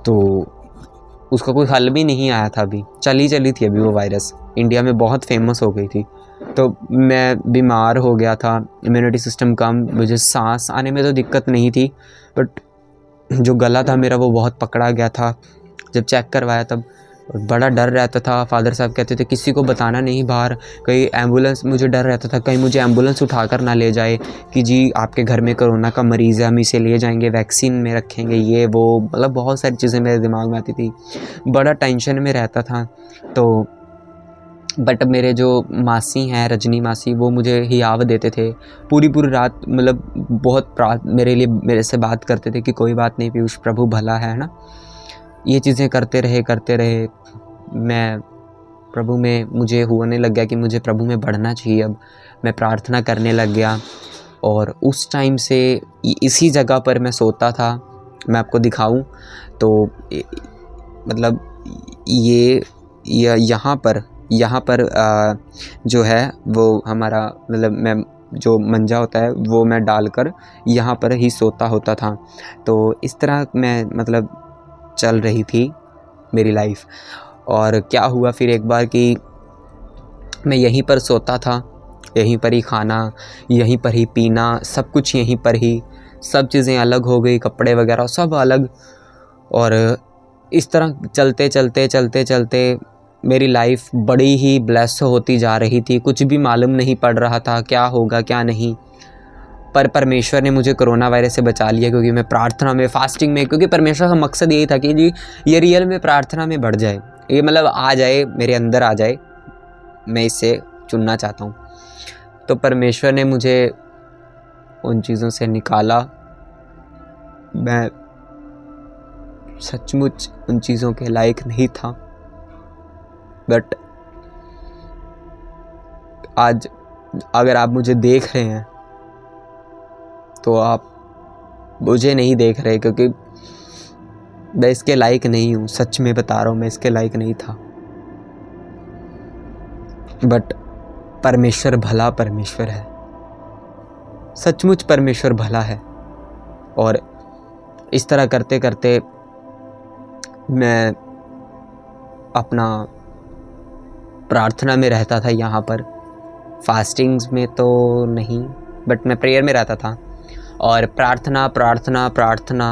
तो उसका कोई हल भी नहीं आया था। अभी चली थी अभी वो वायरस, इंडिया में बहुत फेमस हो गई थी। तो मैं बीमार हो गया था, इम्यूनिटी सिस्टम कम, मुझे सांस आने में तो दिक्कत नहीं थी, बट जो गला था मेरा वो बहुत पकड़ा गया था। जब चेक करवाया तब बड़ा डर रहता था। फादर साहब कहते थे किसी को बताना नहीं बाहर, कहीं एम्बुलेंस, मुझे डर रहता था कहीं मुझे एम्बुलेंस उठाकर ना ले जाए कि जी आपके घर में कोरोना का मरीज़ है, हम इसे ले जाएंगे, वैक्सीन में रखेंगे, ये वो, मतलब बहुत सारी चीज़ें मेरे दिमाग में आती थी। बड़ा टेंशन में रहता था। तो बट मेरे जो मासी हैं, रजनी मासी, वो मुझे हियाव देते थे पूरी रात, मतलब बहुत मेरे से बात करते थे कि कोई बात नहीं पीयूष, प्रभु भला है ना। ये चीज़ें करते रहे। मैं प्रभु में, मुझे होने लग गया कि मुझे प्रभु में बढ़ना चाहिए। अब मैं प्रार्थना करने लग गया और उस टाइम से इसी जगह पर मैं सोता था। मैं आपको दिखाऊं तो मतलब ये यहाँ पर जो है वो हमारा, मतलब मैं जो मंजा होता है वो मैं डालकर यहाँ पर ही सोता होता था। तो इस तरह मैं मतलब चल रही थी मेरी लाइफ। और क्या हुआ फिर एक बार कि मैं यहीं पर सोता था, यहीं पर ही खाना, यहीं पर ही पीना, सब कुछ यहीं पर ही, सब चीज़ें अलग हो गई, कपड़े वगैरह सब अलग। और इस तरह चलते मेरी लाइफ बड़ी ही ब्लेस होती जा रही थी। कुछ भी मालूम नहीं पड़ रहा था क्या होगा क्या नहीं, पर परमेश्वर ने मुझे कोरोना वायरस से बचा लिया, क्योंकि मैं प्रार्थना में, फास्टिंग में, क्योंकि परमेश्वर का मकसद यही था कि जी ये रियल में प्रार्थना में बढ़ जाए, ये मतलब आ जाए, मेरे अंदर आ जाए, मैं इससे चुनना चाहता हूँ। तो परमेश्वर ने मुझे उन चीज़ों से निकाला। मैं सचमुच उन चीज़ों के लायक नहीं था, बट आज अगर आप मुझे देख रहे हैं तो आप मुझे नहीं देख रहे, क्योंकि मैं इसके लायक नहीं हूँ। सच में बता रहा हूँ, मैं इसके लायक नहीं था, बट परमेश्वर भला परमेश्वर है, सचमुच परमेश्वर भला है। और इस तरह करते करते मैं अपना प्रार्थना में रहता था यहाँ पर, फास्टिंग्स में तो नहीं, बट मैं प्रेयर में रहता था। और प्रार्थना,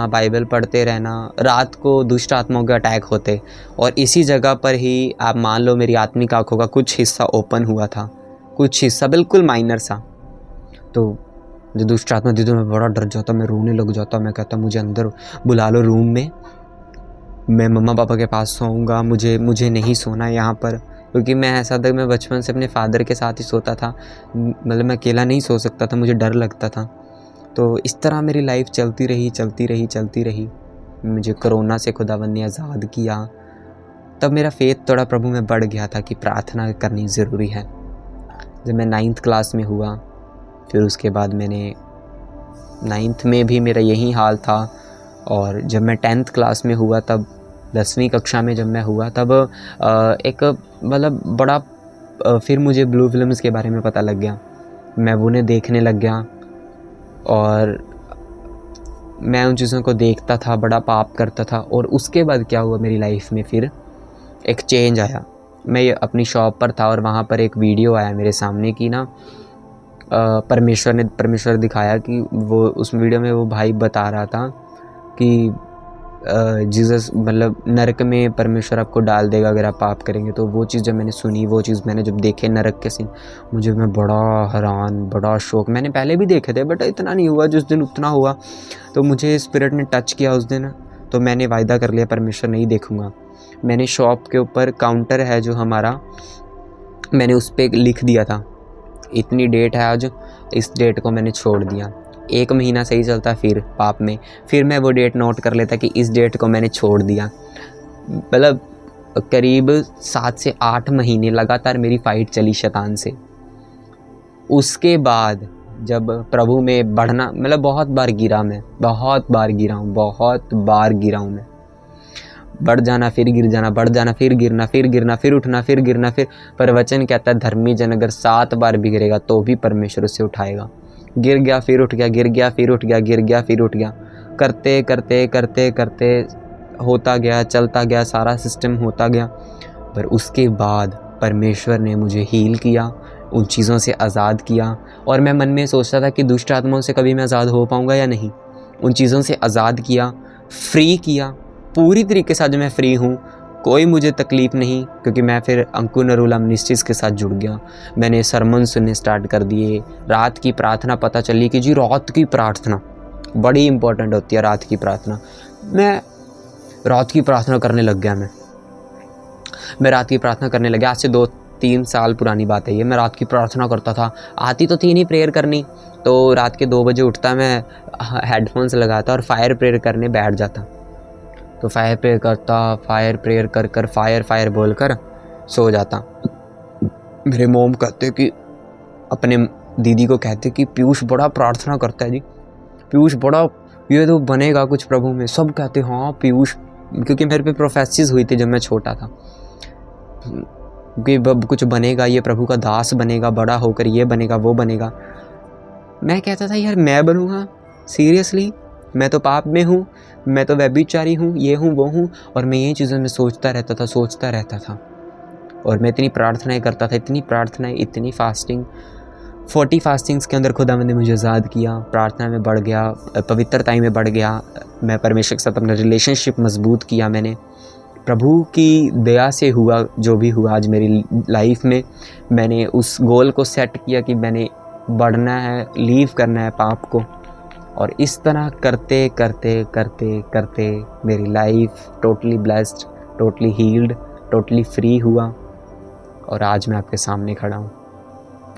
बाइबल पढ़ते रहना। रात को दुष्ट आत्माओं के अटैक होते, और इसी जगह पर ही आप मान लो मेरी आत्मिक आँखों का कुछ हिस्सा ओपन हुआ था, कुछ हिस्सा बिल्कुल माइनर सा। तो जो दुष्ट आत्मा थी तो मैं बड़ा डर जाता, मैं रोने लग जाता, मैं कहता मुझे अंदर बुला लो रूम में, मैं मम्मा पापा के पास सोऊंगा, मुझे नहीं सोना है यहाँ पर। क्योंकि मैं ऐसा था, मैं बचपन से अपने फादर के साथ ही सोता था, मतलब मैं अकेला नहीं सो सकता था, मुझे डर लगता था। तो इस तरह मेरी लाइफ चलती रही। मुझे कोरोना से खुदावंद ने आज़ाद किया। तब मेरा फेथ थोड़ा प्रभु में बढ़ गया था कि प्रार्थना करनी ज़रूरी है। जब मैं 9th क्लास में हुआ, फिर उसके बाद मैंने 9th में भी मेरा यही हाल था। और जब मैं 10th क्लास में हुआ, तब 10वीं कक्षा में जब मैं हुआ, तब एक मतलब बड़ा फिर मुझे ब्लू फिल्म्स के बारे में पता लग गया। मैं उन्हें देखने लग गया। और मैं उन चीज़ों को देखता था, बड़ा पाप करता था। और उसके बाद क्या हुआ मेरी लाइफ में, फिर एक चेंज आया। मैं ये अपनी शॉप पर था और वहाँ पर एक वीडियो आया मेरे सामने कि ना परमेश्वर दिखाया कि वो उस वीडियो में वो भाई बता रहा था कि जीसस मतलब नरक में परमेश्वर आपको डाल देगा अगर आप पाप करेंगे। तो वो चीज़ जब मैंने सुनी, वो चीज़ मैंने जब देखे नरक के सीन, मैं बड़ा हैरान, बड़ा शौक। मैंने पहले भी देखे थे बट इतना नहीं हुआ, जिस दिन उतना हुआ। तो मुझे स्पिरिट ने टच किया उस दिन। तो मैंने वायदा कर लिया परमेश्वर नहीं देखूँगा। मैंने शॉप के ऊपर काउंटर है जो हमारा, मैंने उस पर लिख दिया था इतनी डेट है आज, इस डेट को मैंने छोड़ दिया। 1 महीना सही चलता, फिर पाप में, फिर मैं वो डेट नोट कर लेता कि इस डेट को मैंने छोड़ दिया। मतलब करीब 7 से 8 महीने लगातार मेरी फ़ाइट चली शैतान से। उसके बाद जब प्रभु में बढ़ना, मतलब बहुत बार गिरा मैं, बहुत बार गिरा हूँ मैं। बढ़ जाना फिर गिर जाना, बढ़ जाना फिर गिरना, फिर गिरना, फिर उठना, फिर गिरना, फिर। पर वचन कहता है धर्मी जन अगर 7 बार भी गिरेगा तो भी परमेश्वर उसे उठाएगा। गिर गया फिर उठ गया, गिर गया फिर उठ गया, गिर गया फिर उठ गया, करते करते करते करते होता गया, चलता गया, सारा सिस्टम होता गया। पर उसके बाद परमेश्वर ने मुझे हील किया, उन चीज़ों से आज़ाद किया। और मैं मन में सोचता था कि दुष्ट आत्माओं से कभी मैं आज़ाद हो पाऊँगा या नहीं। उन चीज़ों से आज़ाद किया, फ्री किया, पूरी तरीके से आज मैं फ्री हूँ। कोई मुझे तकलीफ़ नहीं, क्योंकि मैं फिर अंकुर नरूला मिनिस्ट्रीज़ के साथ जुड़ गया। मैंने सरमन सुनने स्टार्ट कर दिए। रात की प्रार्थना पता चली कि जी रात की प्रार्थना बड़ी इंपॉर्टेंट होती है। रात की प्रार्थना, मैं रात की प्रार्थना करने लग गया। मैं रात की प्रार्थना करने लगा। आज से 2-3 साल पुरानी बात है ये। मैं रात की प्रार्थना करता था, आती तो थी नहीं प्रेयर करनी। तो रात के 2 बजे उठता, मैं हेडफोन्स लगाता और फायर प्रेयर करने बैठ जाता। तो फायर प्रेयर करता, फायर प्रेयर कर कर फायर बोल कर सो जाता। मेरे मोम कहते कि अपने दीदी को कहते कि पीयूष बड़ा प्रार्थना करता है जी, पीयूष बड़ा, ये तो बनेगा कुछ प्रभु में। सब कहते हाँ पीयूष, क्योंकि मेरे पे प्रोफेसिस हुई थी जब मैं छोटा था कि अब कुछ बनेगा, ये प्रभु का दास बनेगा, बड़ा होकर ये बनेगा वो बनेगा। मैं कहता था यार मैं बनूँगा सीरियसली? मैं तो पाप में हूँ, मैं तो व्यभिचारी हूँ, ये हूँ वो हूँ। और मैं ये चीज़ों में सोचता रहता था। और मैं इतनी प्रार्थनाएं करता था, इतनी प्रार्थनाएं, इतनी फास्टिंग, 40 फास्टिंग्स के अंदर खुदा ने मुझे आज़ाद किया। प्रार्थना में बढ़ गया, पवित्रताई में बढ़ गया। मैं परमेश्वर के साथ अपना रिलेशनशिप मजबूत किया। मैंने प्रभु की दया से हुआ जो भी हुआ आज मेरी लाइफ में। मैंने उस गोल को सेट किया कि मैंने बढ़ना है, लीव करना है पाप को। और इस तरह करते करते करते करते मेरी life totally blessed, totally healed, totally free हुआ। और आज मैं आपके सामने खड़ा हूँ।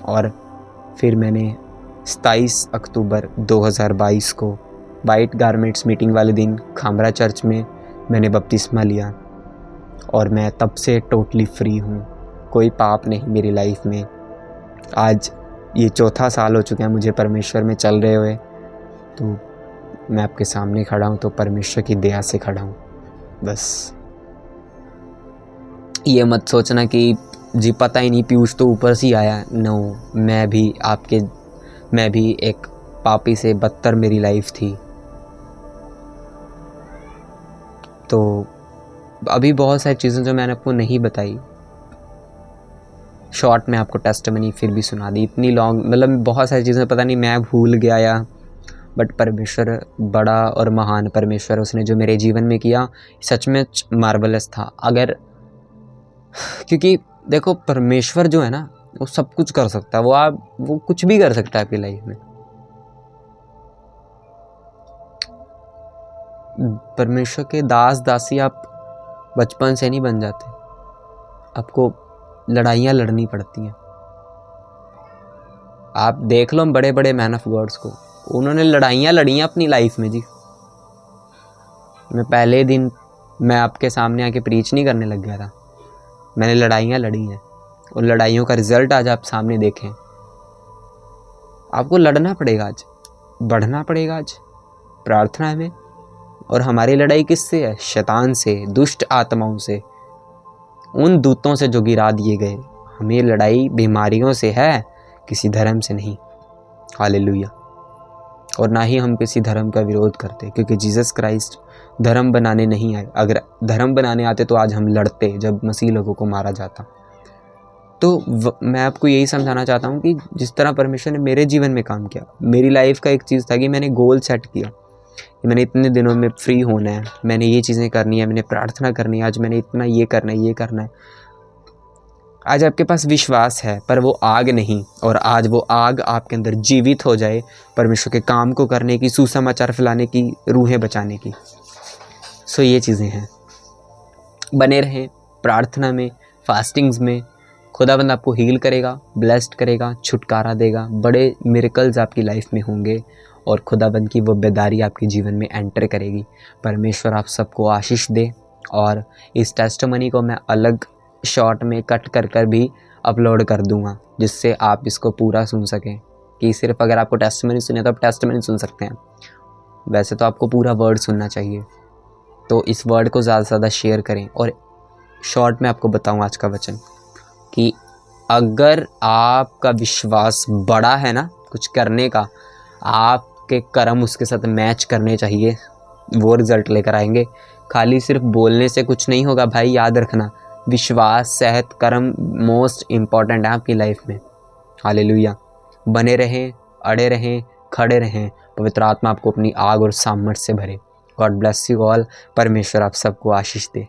और फिर मैंने 27 अक्टूबर 2022 को वाइट गारमेंट्स मीटिंग वाले दिन खामरा चर्च में मैंने बपतिस्मा लिया। और मैं तब से टोटली फ्री हूँ, कोई पाप नहीं मेरी लाइफ में। आज ये 4था साल हो चुका है मुझे परमेश्वर में चल रहे हुए। तो मैं आपके सामने खड़ा हूँ तो परमेश्वर की दया से खड़ा हूँ। बस ये मत सोचना कि जी पता ही नहीं पीयूष तो ऊपर से ही आया। नो, मैं भी एक पापी से बदतर मेरी लाइफ थी। तो अभी बहुत सारी चीज़ें जो मैंने आपको नहीं बताई, शॉर्ट में आपको टेस्टमनी फिर भी सुना दी। इतनी लॉन्ग, मतलब बहुत सारी चीज़ें पता नहीं मैं भूल गया या, बट परमेश्वर बड़ा और महान परमेश्वर, उसने जो मेरे जीवन में किया सच में मार्वलस था। अगर, क्योंकि देखो परमेश्वर जो है ना वो सब कुछ कर सकता है। वो कुछ भी कर सकता है आपकी लाइफ में। परमेश्वर के दास दासी आप बचपन से नहीं बन जाते, आपको लड़ाइयाँ लड़नी पड़ती हैं। आप देख लो बड़े बड़े मैन ऑफ गॉड्स को, उन्होंने लड़ाइयाँ लड़ी हैं अपनी लाइफ में जी। मैं पहले दिन मैं आपके सामने आके प्रीच नहीं करने लग गया था, मैंने लड़ाइयाँ लड़ी हैं। उन लड़ाइयों का रिजल्ट आज आप सामने देखें। आपको लड़ना पड़ेगा आज, बढ़ना पड़ेगा आज प्रार्थना में। और हमारी लड़ाई किससे है? शैतान से, दुष्ट आत्माओं से, उन दूतों से जो गिरा दिए गए। हमें लड़ाई बीमारियों से है, किसी धर्म से नहीं। हालेलुया। और ना ही हम किसी धर्म का विरोध करते, क्योंकि जीसस क्राइस्ट धर्म बनाने नहीं आए। अगर धर्म बनाने आते तो आज हम लड़ते जब मसीह लोगों को मारा जाता। तो मैं आपको यही समझाना चाहता हूँ कि जिस तरह परमेश्वर ने मेरे जीवन में काम किया, मेरी लाइफ का एक चीज़ था कि मैंने गोल सेट किया कि मैंने इतने दिनों में फ्री होना है, मैंने ये चीज़ें करनी है, मैंने प्रार्थना करनी है, आज मैंने इतना ये करना है, ये करना है। आज आपके पास विश्वास है पर वो आग नहीं, और आज वो आग आपके अंदर जीवित हो जाए परमेश्वर के काम को करने की, सुसमाचार फैलाने की, रूहें बचाने की। सो ये चीज़ें हैं। बने रहें प्रार्थना में, फास्टिंग्स में। खुदाबंद आपको हील करेगा, ब्लेस्ड करेगा, छुटकारा देगा, बड़े मिरेकल्स आपकी लाइफ में होंगे और खुदाबंद की वो बेदारी आपके जीवन में एंटर करेगी। परमेश्वर आप सबको आशीष दे। और इस टेस्टिमनी को मैं अलग शॉर्ट में कट कर भी अपलोड कर दूंगा, जिससे आप इसको पूरा सुन सकें। कि सिर्फ अगर आपको टेस्टिमनी सुने तो आप टेस्टिमनी सुन सकते हैं, वैसे तो आपको पूरा वर्ड सुनना चाहिए। तो इस वर्ड को ज़्यादा से ज़्यादा शेयर करें। और शॉर्ट में आपको बताऊँ आज का वचन कि अगर आपका विश्वास बड़ा है ना कुछ करने का, आपके कर्म उसके साथ मैच करने चाहिए, वो रिज़ल्ट लेकर आएंगे। खाली सिर्फ बोलने से कुछ नहीं होगा भाई, याद रखना। विश्वास, सेहत, कर्म मोस्ट इम्पॉर्टेंट है आपकी लाइफ में। हालेलुया। बने रहें, अड़े रहें, खड़े रहें। पवित्र आत्मा आपको अपनी आग और सामर्थ से भरे। God bless you all. परमेश्वर आप सबको आशीष दे।